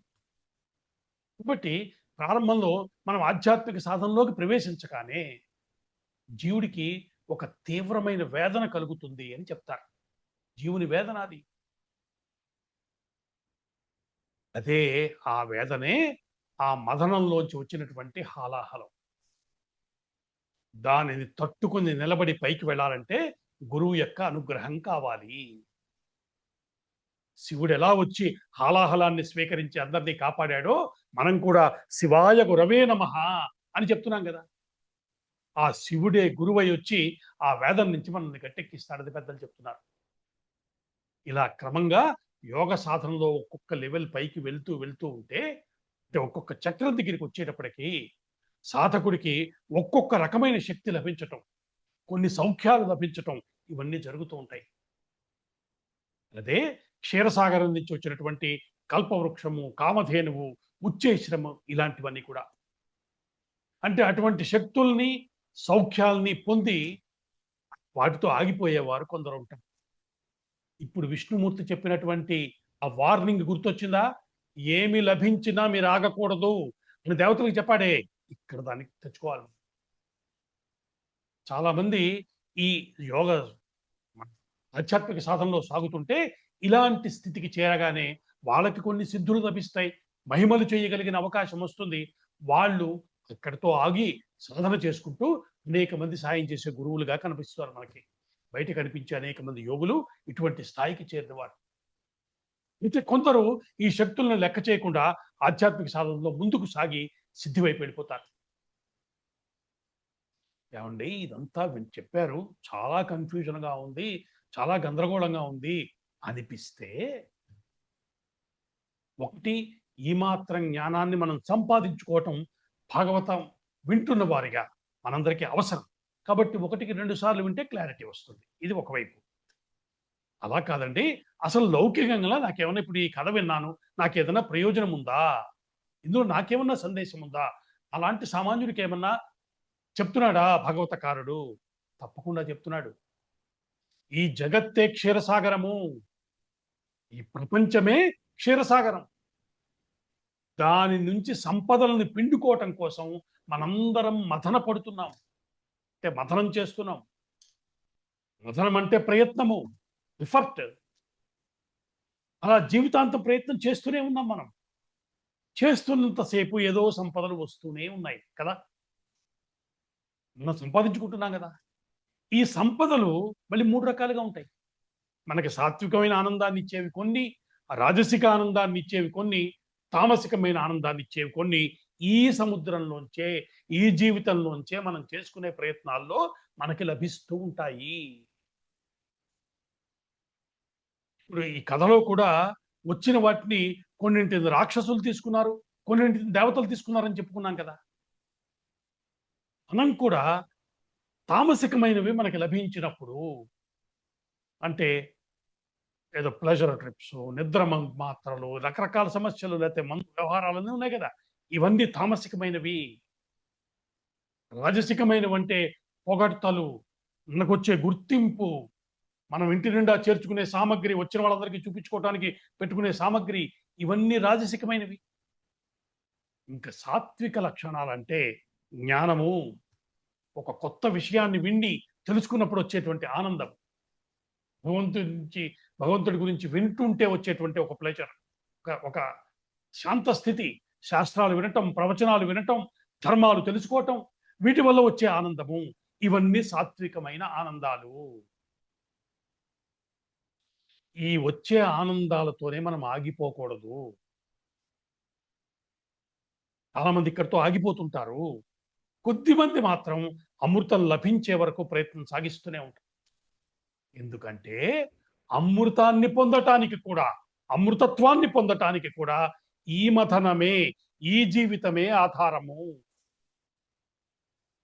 కాబట్టి ప్రారంభంలో మనం ఆధ్యాత్మిక సాధనలోకి ప్రవేశించగానే జీవుడికి ఒక తీవ్రమైన వేదన కలుగుతుంది అని చెప్తారు. జీవుని వేదన అది. అదే ఆ వేదనే ఆ మదనంలోంచి వచ్చినటువంటి హాలాహలం. దానిని తట్టుకొని నిలబడి పైకి వెళ్ళాలంటే గురువు యొక్క అనుగ్రహం కావాలి. శివుడు ఎలా వచ్చి హాలాహలాన్ని స్వీకరించి అందరినీ కాపాడాడో మనం కూడా శివాయ గురవే నమః అని చెప్తున్నాం కదా. ఆ శివుడే గురువై వచ్చి ఆ వేదం నుంచి మనల్ని గట్టెక్కిస్తాడని పెద్దలు చెప్తున్నారు. ఇలా క్రమంగా యోగ సాధనలో ఒక్కొక్క లెవెల్ పైకి వెళ్తూ వెళ్తూ ఉంటే అంటే ఒక్కొక్క చక్రం దగ్గరికి వచ్చేటప్పటికి సాధకుడికి ఒక్కొక్క రకమైన శక్తి లభించటం, కొన్ని సౌఖ్యాలు లభించటం ఇవన్నీ జరుగుతూ ఉంటాయి. అదే క్షీరసాగరం నుంచి వచ్చినటువంటి కల్పవృక్షము, కామధేనువు, ఉచ్చేశ్రము ఇలాంటివన్నీ కూడా. అంటే అటువంటి శక్తుల్ని, సౌఖ్యాల్ని పొంది వాటితో ఆగిపోయేవారు కొందరు ఉంటారు. ఇప్పుడు విష్ణుమూర్తి చెప్పినటువంటి ఆ వార్నింగ్ గుర్తొచ్చిందా? ఏమి లభించినా మీరు ఆగకూడదు అని దేవతలకు చెప్పాడే. ఇక్కడ దానికి తెచ్చుకోవాలి. చాలా మంది ఈ యోగ ఆధ్యాత్మిక సాధనలో సాగుతుంటే ఇలాంటి స్థితికి చేరగానే వాళ్ళకి కొన్ని సిద్ధులు లభిస్తాయి. మహిమలు చేయగలిగిన అవకాశం వస్తుంది. వాళ్ళు ఇక్కడితో ఆగి సాధన చేసుకుంటూ అనేక మంది సాయం చేసే గురువులుగా కనిపిస్తారు మనకి. బయట కనిపించే అనేక మంది యోగులు ఇటువంటి స్థాయికి చేరినవారు. అయితే కొందరు ఈ శక్తులను లెక్క చేయకుండా ఆధ్యాత్మిక సాధనలో ముందుకు సాగి సిద్ధి వైపు వెళ్ళిపోతారు. ఏమండి ఇదంతా చెప్పారు, చాలా కన్ఫ్యూజన్గా ఉంది, చాలా గందరగోళంగా ఉంది అనిపిస్తే ఒకటి ఈ మాత్రం జ్ఞానాన్ని మనం సంపాదించుకోవటం భాగవతం వింటున్న వారిగా మనందరికీ అవసరం. కాబట్టి ఒకటికి 2 సార్లు వింటే క్లారిటీ వస్తుంది. ఇది ఒకవైపు. అలా కాదండి, అసలు లౌకికంగా నాకేమన్నా ఇప్పుడు ఈ కథ విన్నాను, నాకేదైనా ప్రయోజనం ఉందా? ఇందులో నాకేమన్నా సందేశం ఉందా? అలాంటి సామాన్యుడికి ఏమన్నా చెప్తున్నాడా భగవతకారుడు? తప్పకుండా చెప్తున్నాడు. ఈ జగత్తే క్షీరసాగరము. ఈ ప్రపంచమే క్షీరసాగరం. దాని నుంచి సంపదలను పిండుకోవటం కోసం మనందరం మథన పడుతున్నాం. అంటే మథనం చేస్తున్నాం. మథనం అంటే ప్రయత్నము, ఎఫర్ట్. అలా జీవితాంతం ప్రయత్నం చేస్తూనే ఉన్నాం మనం. చేస్తున్నంతసేపు ఏదో సంపదలు వస్తూనే ఉన్నాయి కదా. మనం సంపాదించుకుంటున్నాం కదా. ఈ సంపదలు మళ్ళీ 3 రకాలుగా ఉంటాయి. మనకి సాత్వికమైన ఆనందాన్ని ఇచ్చేవి కొన్ని, రాజసిక ఆనందాన్ని ఇచ్చేవి కొన్ని, తామసికమైన ఆనందాన్ని ఇచ్చేవి కొన్ని. ఈ సముద్రంలోంచే, ఈ జీవితంలోంచే మనం చేసుకునే ప్రయత్నాల్లో మనకి లభిస్తూ ఉంటాయి. ఇప్పుడు ఈ కథలో కూడా వచ్చిన వాటిని కొన్నింటిని రాక్షసులు తీసుకున్నారు, కొన్నింటిని దేవతలు తీసుకున్నారని చెప్పుకున్నాం కదా. మనం కూడా తామసికమైనవి మనకి లభించినప్పుడు అంటే ఏదో ప్లెజర్ ట్రిప్స్, నిద్ర మాత్రలు, రకరకాల సమస్యలు లేకపోతే మందు వ్యవహారాలన్నీ ఉన్నాయి కదా. ఇవన్నీ తామసికమైనవి. రాజసికమైనవి అంటే పొగడ్తలు, మనకొచ్చే గుర్తింపు, మనం ఇంటి నిండా చేర్చుకునే సామగ్రి, వచ్చిన వాళ్ళందరికీ చూపించుకోవటానికి పెట్టుకునే సామగ్రి, ఇవన్నీ రాజసికమైనవి. ఇంకా సాత్విక లక్షణాలంటే జ్ఞానము, ఒక కొత్త విషయాన్ని విండి తెలుసుకున్నప్పుడు వచ్చేటువంటి ఆనందం, భగవంతుడి నుంచి భగవంతుడి గురించి వింటుంటే వచ్చేటువంటి ఒక ప్లెజర్, ఒక ఒక శాంత స్థితి, శాస్త్రాలు వినటం, ప్రవచనాలు వినటం, ధర్మాలు తెలుసుకోవటం, వీటి వల్ల వచ్చే ఆనందము, ఇవన్నీ సాత్వికమైన ఆనందాలు. ఈ వచ్చే ఆనందాలతోనే మనం ఆగిపోకూడదు. చాలా మంది ఇక్కడితో ఆగిపోతుంటారు. కొద్దిమంది మాత్రం అమృతం లభించే వరకు ప్రయత్నం సాగిస్తూనే ఉంటారు. ఎందుకంటే అమృతాన్ని పొందటానికి కూడా, అమృతత్వాన్ని పొందటానికి కూడా ఈ మథనమే, ఈ జీవితమే ఆధారము.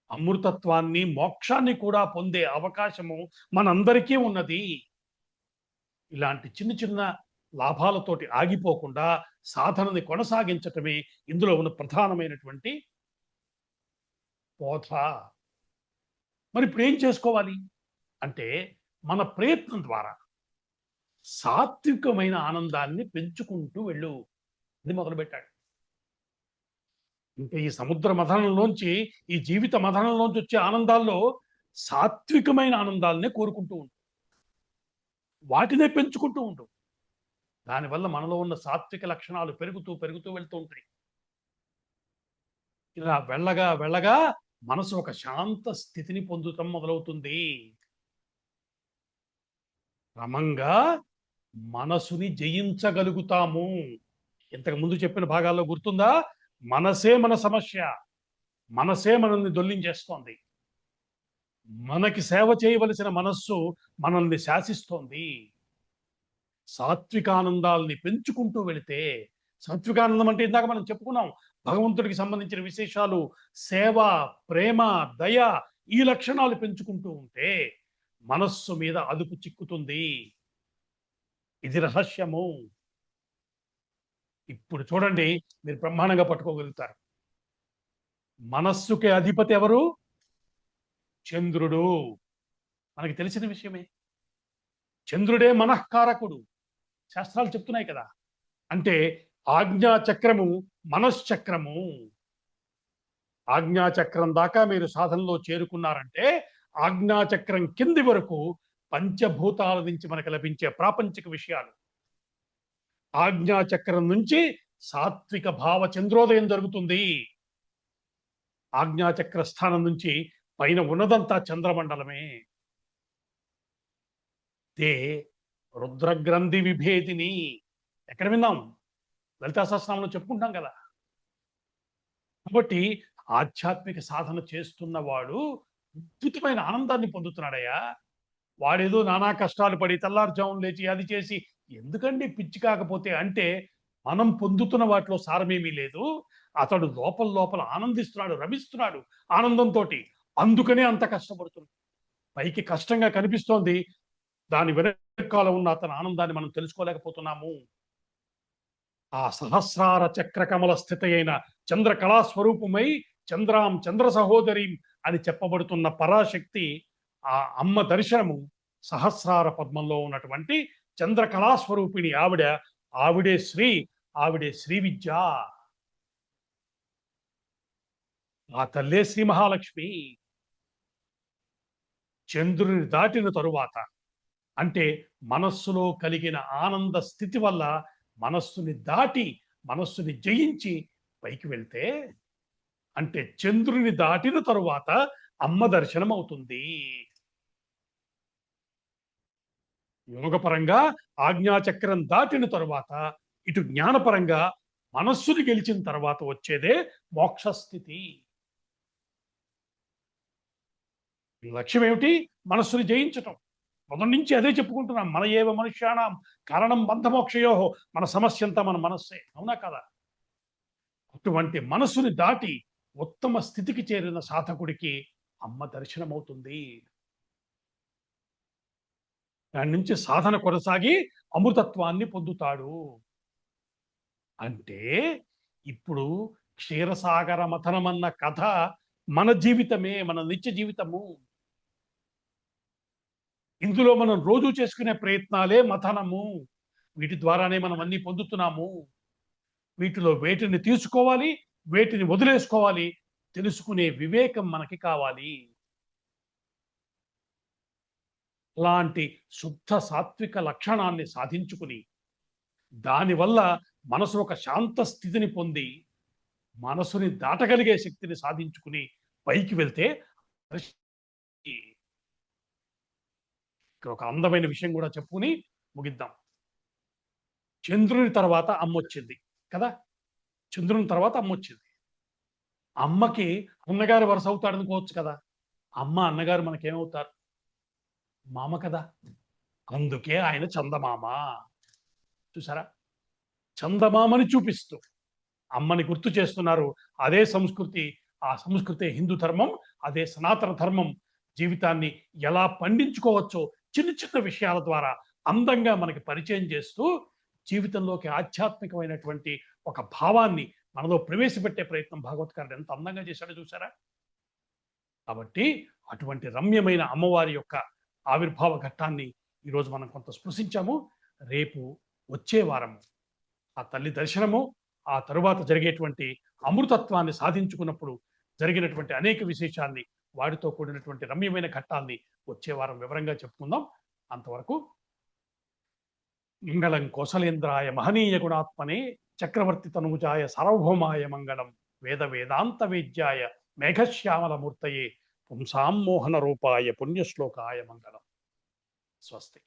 అమృతత్వాన్ని, మోక్షాన్ని కూడా పొందే అవకాశము మనందరికీ ఉన్నది. ఇలాంటి చిన్న చిన్న లాభాలతోటి ఆగిపోకుండా సాధనని కొనసాగించటమే ఇందులో ఉన్న ప్రధానమైనటువంటి బోధ. మరి ఇప్పుడు ఏం చేసుకోవాలి అంటే, మన ప్రయత్నం ద్వారా సాత్వికమైన ఆనందాన్ని పెంచుకుంటూ వెళ్ళు. ఇది మొదలుపెట్టాడు. ఇంకా ఈ సముద్ర మథనంలోంచి, ఈ జీవిత మథనంలోంచి వచ్చే ఆనందాల్లో సాత్వికమైన ఆనందాలనే కోరుకుంటూ ఉండు, వాటినే పెంచుకుంటూ ఉండు. దానివల్ల మనలో ఉన్న సాత్విక లక్షణాలు పెరుగుతూ పెరుగుతూ వెళ్తూ ఉంటాయి. ఇలా వెళ్ళగా వెళ్ళగా మనసు ఒక శాంత స్థితిని పొందుతాం మొదలవుతుంది. క్రమంగా మనసుని జయించగలుగుతాము. ఇంతకు ముందు చెప్పిన భాగాల్లో గుర్తుందా? మనసే మన సమస్య, మనసే మనల్ని దొల్లించేస్తోంది. మనకి సేవ చేయవలసిన మనస్సు మనల్ని శాసిస్తోంది. సాత్వికానందాల్ని పెంచుకుంటూ వెళితే, సాత్వికానందం అంటే ఇందాక మనం చెప్పుకున్నాం, భగవంతుడికి సంబంధించిన విశేషాలు, సేవ, ప్రేమ, దయ, ఈ లక్షణాలు పెంచుకుంటూ ఉంటే మనస్సు మీద అదుపు చిక్కుతుంది. ఇది రహస్యము. ఇప్పుడు చూడండి, మీరు బ్రహ్మాండంగా పట్టుకోగలుగుతారు. మనస్సుకి అధిపతి ఎవరు? చంద్రుడు. మనకి తెలిసిన విషయమే. చంద్రుడే మనఃకారకుడు, శాస్త్రాలు చెప్తున్నాయి కదా. అంటే ఆజ్ఞా చక్రము మనశ్చక్రము. ఆజ్ఞా చక్రం దాకా మీరు సాధనలో చేరుకున్నారంటే, ఆజ్ఞా చక్రం కింది వరకు పంచభూతాల నుంచి మనకు లభించే ప్రాపంచిక విషయాలు, ఆజ్ఞా చక్రం నుంచి సాత్విక భావ చంద్రోదయం జరుగుతుంది. ఆజ్ఞా చక్ర స్థానం నుంచి పైన ఉన్నదంతా చంద్రమండలమే. తే రుద్రగ్రంథి విభేదిని. ఎక్కడ విన్నాం? లలితా సహస్రనామంలో చెప్పుకుంటాం కదా. కాబట్టి ఆధ్యాత్మిక సాధన చేస్తున్నవాడు అద్భుతమైన ఆనందాన్ని పొందుతున్నాడయ్యా. వాడేదో నానా కష్టాలు పడి తెల్లారుజామున లేచి అది చేసి, ఎందుకండి పిచ్చి కాకపోతే అంటే, మనం పొందుతున్న వాటిలో సారమేమీ లేదు. అతడు లోపల లోపల ఆనందిస్తున్నాడు, రమిస్తున్నాడు ఆనందంతో. అందుకనే అంత కష్టపడుతున్నాడు. పైకి కష్టంగా కనిపిస్తోంది, దాని వెనకాల ఉన్న అతని ఆనందాన్ని మనం తెలుసుకోలేకపోతున్నాము. ఆ సహస్రార చక్ర కమల స్థితి అయిన చంద్ర కళాస్వరూపమై, చంద్రాం చంద్ర సహోదరీం అని చెప్పబడుతున్న పరాశక్తి, ఆ అమ్మ దర్శనము, సహస్రార పద్మంలో ఉన్నటువంటి చంద్ర కళాస్వరూపిణి ఆవిడ. ఆవిడే శ్రీ, ఆవిడే శ్రీ విద్య. ఆ తల్లే శ్రీ మహాలక్ష్మి. చంద్రుని దాటిన తరువాత, అంటే మనస్సులో కలిగిన ఆనంద స్థితి వల్ల మనస్సుని దాటి, మనస్సుని జయించి పైకి వెళ్తే, అంటే చంద్రుని దాటిన తరువాత అమ్మ దర్శనం అవుతుంది. యోగపరంగా ఆజ్ఞాచక్రం దాటిన తరువాత, ఇటు జ్ఞానపరంగా మనస్సుని గెలిచిన తర్వాత వచ్చేదే మోక్షస్థితి. లక్ష్యం ఏమిటి? మనస్సుని జయించటం. మొదటి నుంచి అదే చెప్పుకుంటున్నాం. మన ఏవ మనుష్యాణం కారణం బంధమోక్షయోహో. మన సమస్య అంతా మన మనస్సే. అవునా కదా? అటువంటి మనస్సుని దాటి ఉత్తమ స్థితికి చేరిన సాధకుడికి అమ్మ దర్శనమవుతుంది. దాని నుంచి సాధన కొనసాగి అమృతత్వాన్ని పొందుతాడు. అంటే ఇప్పుడు క్షీరసాగర మథనమన్న కథ మన జీవితమే, మన నిత్య జీవితము. ఇందులో మనం రోజు చేసుకునే ప్రయత్నాలే మథనము. వీటి ద్వారానే మనం అన్ని పొందుతున్నాము. వీటిలో వేటిని తీసుకోవాలి, వేటిని వదిలేసుకోవాలి తెలుసుకునే వివేకం మనకి కావాలి. అలాంటి శుద్ధ సాత్విక లక్షణాన్ని సాధించుకుని, దానివల్ల మనసు ఒక శాంత స్థితిని పొంది, మనసుని దాటగలిగే శక్తిని సాధించుకుని పైకి వెళ్తే ఇక్కడ ఒక అందమైన విషయం కూడా చెప్పుకుని ముగిద్దాం. చంద్రుని తర్వాత అమ్మొచ్చింది కదా! చంద్రుని తర్వాత అమ్మొచ్చింది. అమ్మకి అన్నగారు వరుస అవుతాడనుకోవచ్చు కదా! అమ్మ, అన్నగారు మనకేమవుతారు? మామ కదా! అందుకే ఆయన చందమామ. చూసారా? చందమామని చూపిస్తూ అమ్మని గుర్తు చేస్తున్నారు. అదే సంస్కృతి, ఆ సంస్కృతే హిందూ ధర్మం, అదే సనాతన ధర్మం. జీవితాన్ని ఎలా పండించుకోవచ్చో చిన్న చిన్న విషయాల ద్వారా అందంగా మనకి పరిచయం చేస్తూ, జీవితంలోకి ఆధ్యాత్మికమైనటువంటి ఒక భావాన్ని మనలో ప్రవేశపెట్టే ప్రయత్నం భాగవత్కారుడు ఎంత అందంగా చేశాడో చూసారా? కాబట్టి అటువంటి రమ్యమైన అమ్మవారి యొక్క ఆవిర్భావ ఘట్టాన్ని ఈరోజు మనం కొంత స్పృశించాము. రేపు వచ్చే వారము ఆ తల్లి దర్శనము, ఆ తరువాత జరిగేటువంటి అమృతత్వాన్ని సాధించుకున్నప్పుడు జరిగినటువంటి అనేక విశేషాల్ని, వాటితో కూడినటువంటి రమ్యమైన ఘట్టాల్ని వచ్చే వారం వివరంగా చెప్పుకుందాం. అంతవరకు మంగళం కోసలేంద్రాయ మహనీయ గుణాత్మనే చక్రవర్తి తనుజాయ సార్వభౌమాయ మంగళం వేద వేదాంత వేద్యాయ మేఘశ్యామల మూర్తయే పుంసాం మోహన రూపాయ పుణ్యశ్లోకాయ మంగళం. స్వస్తి.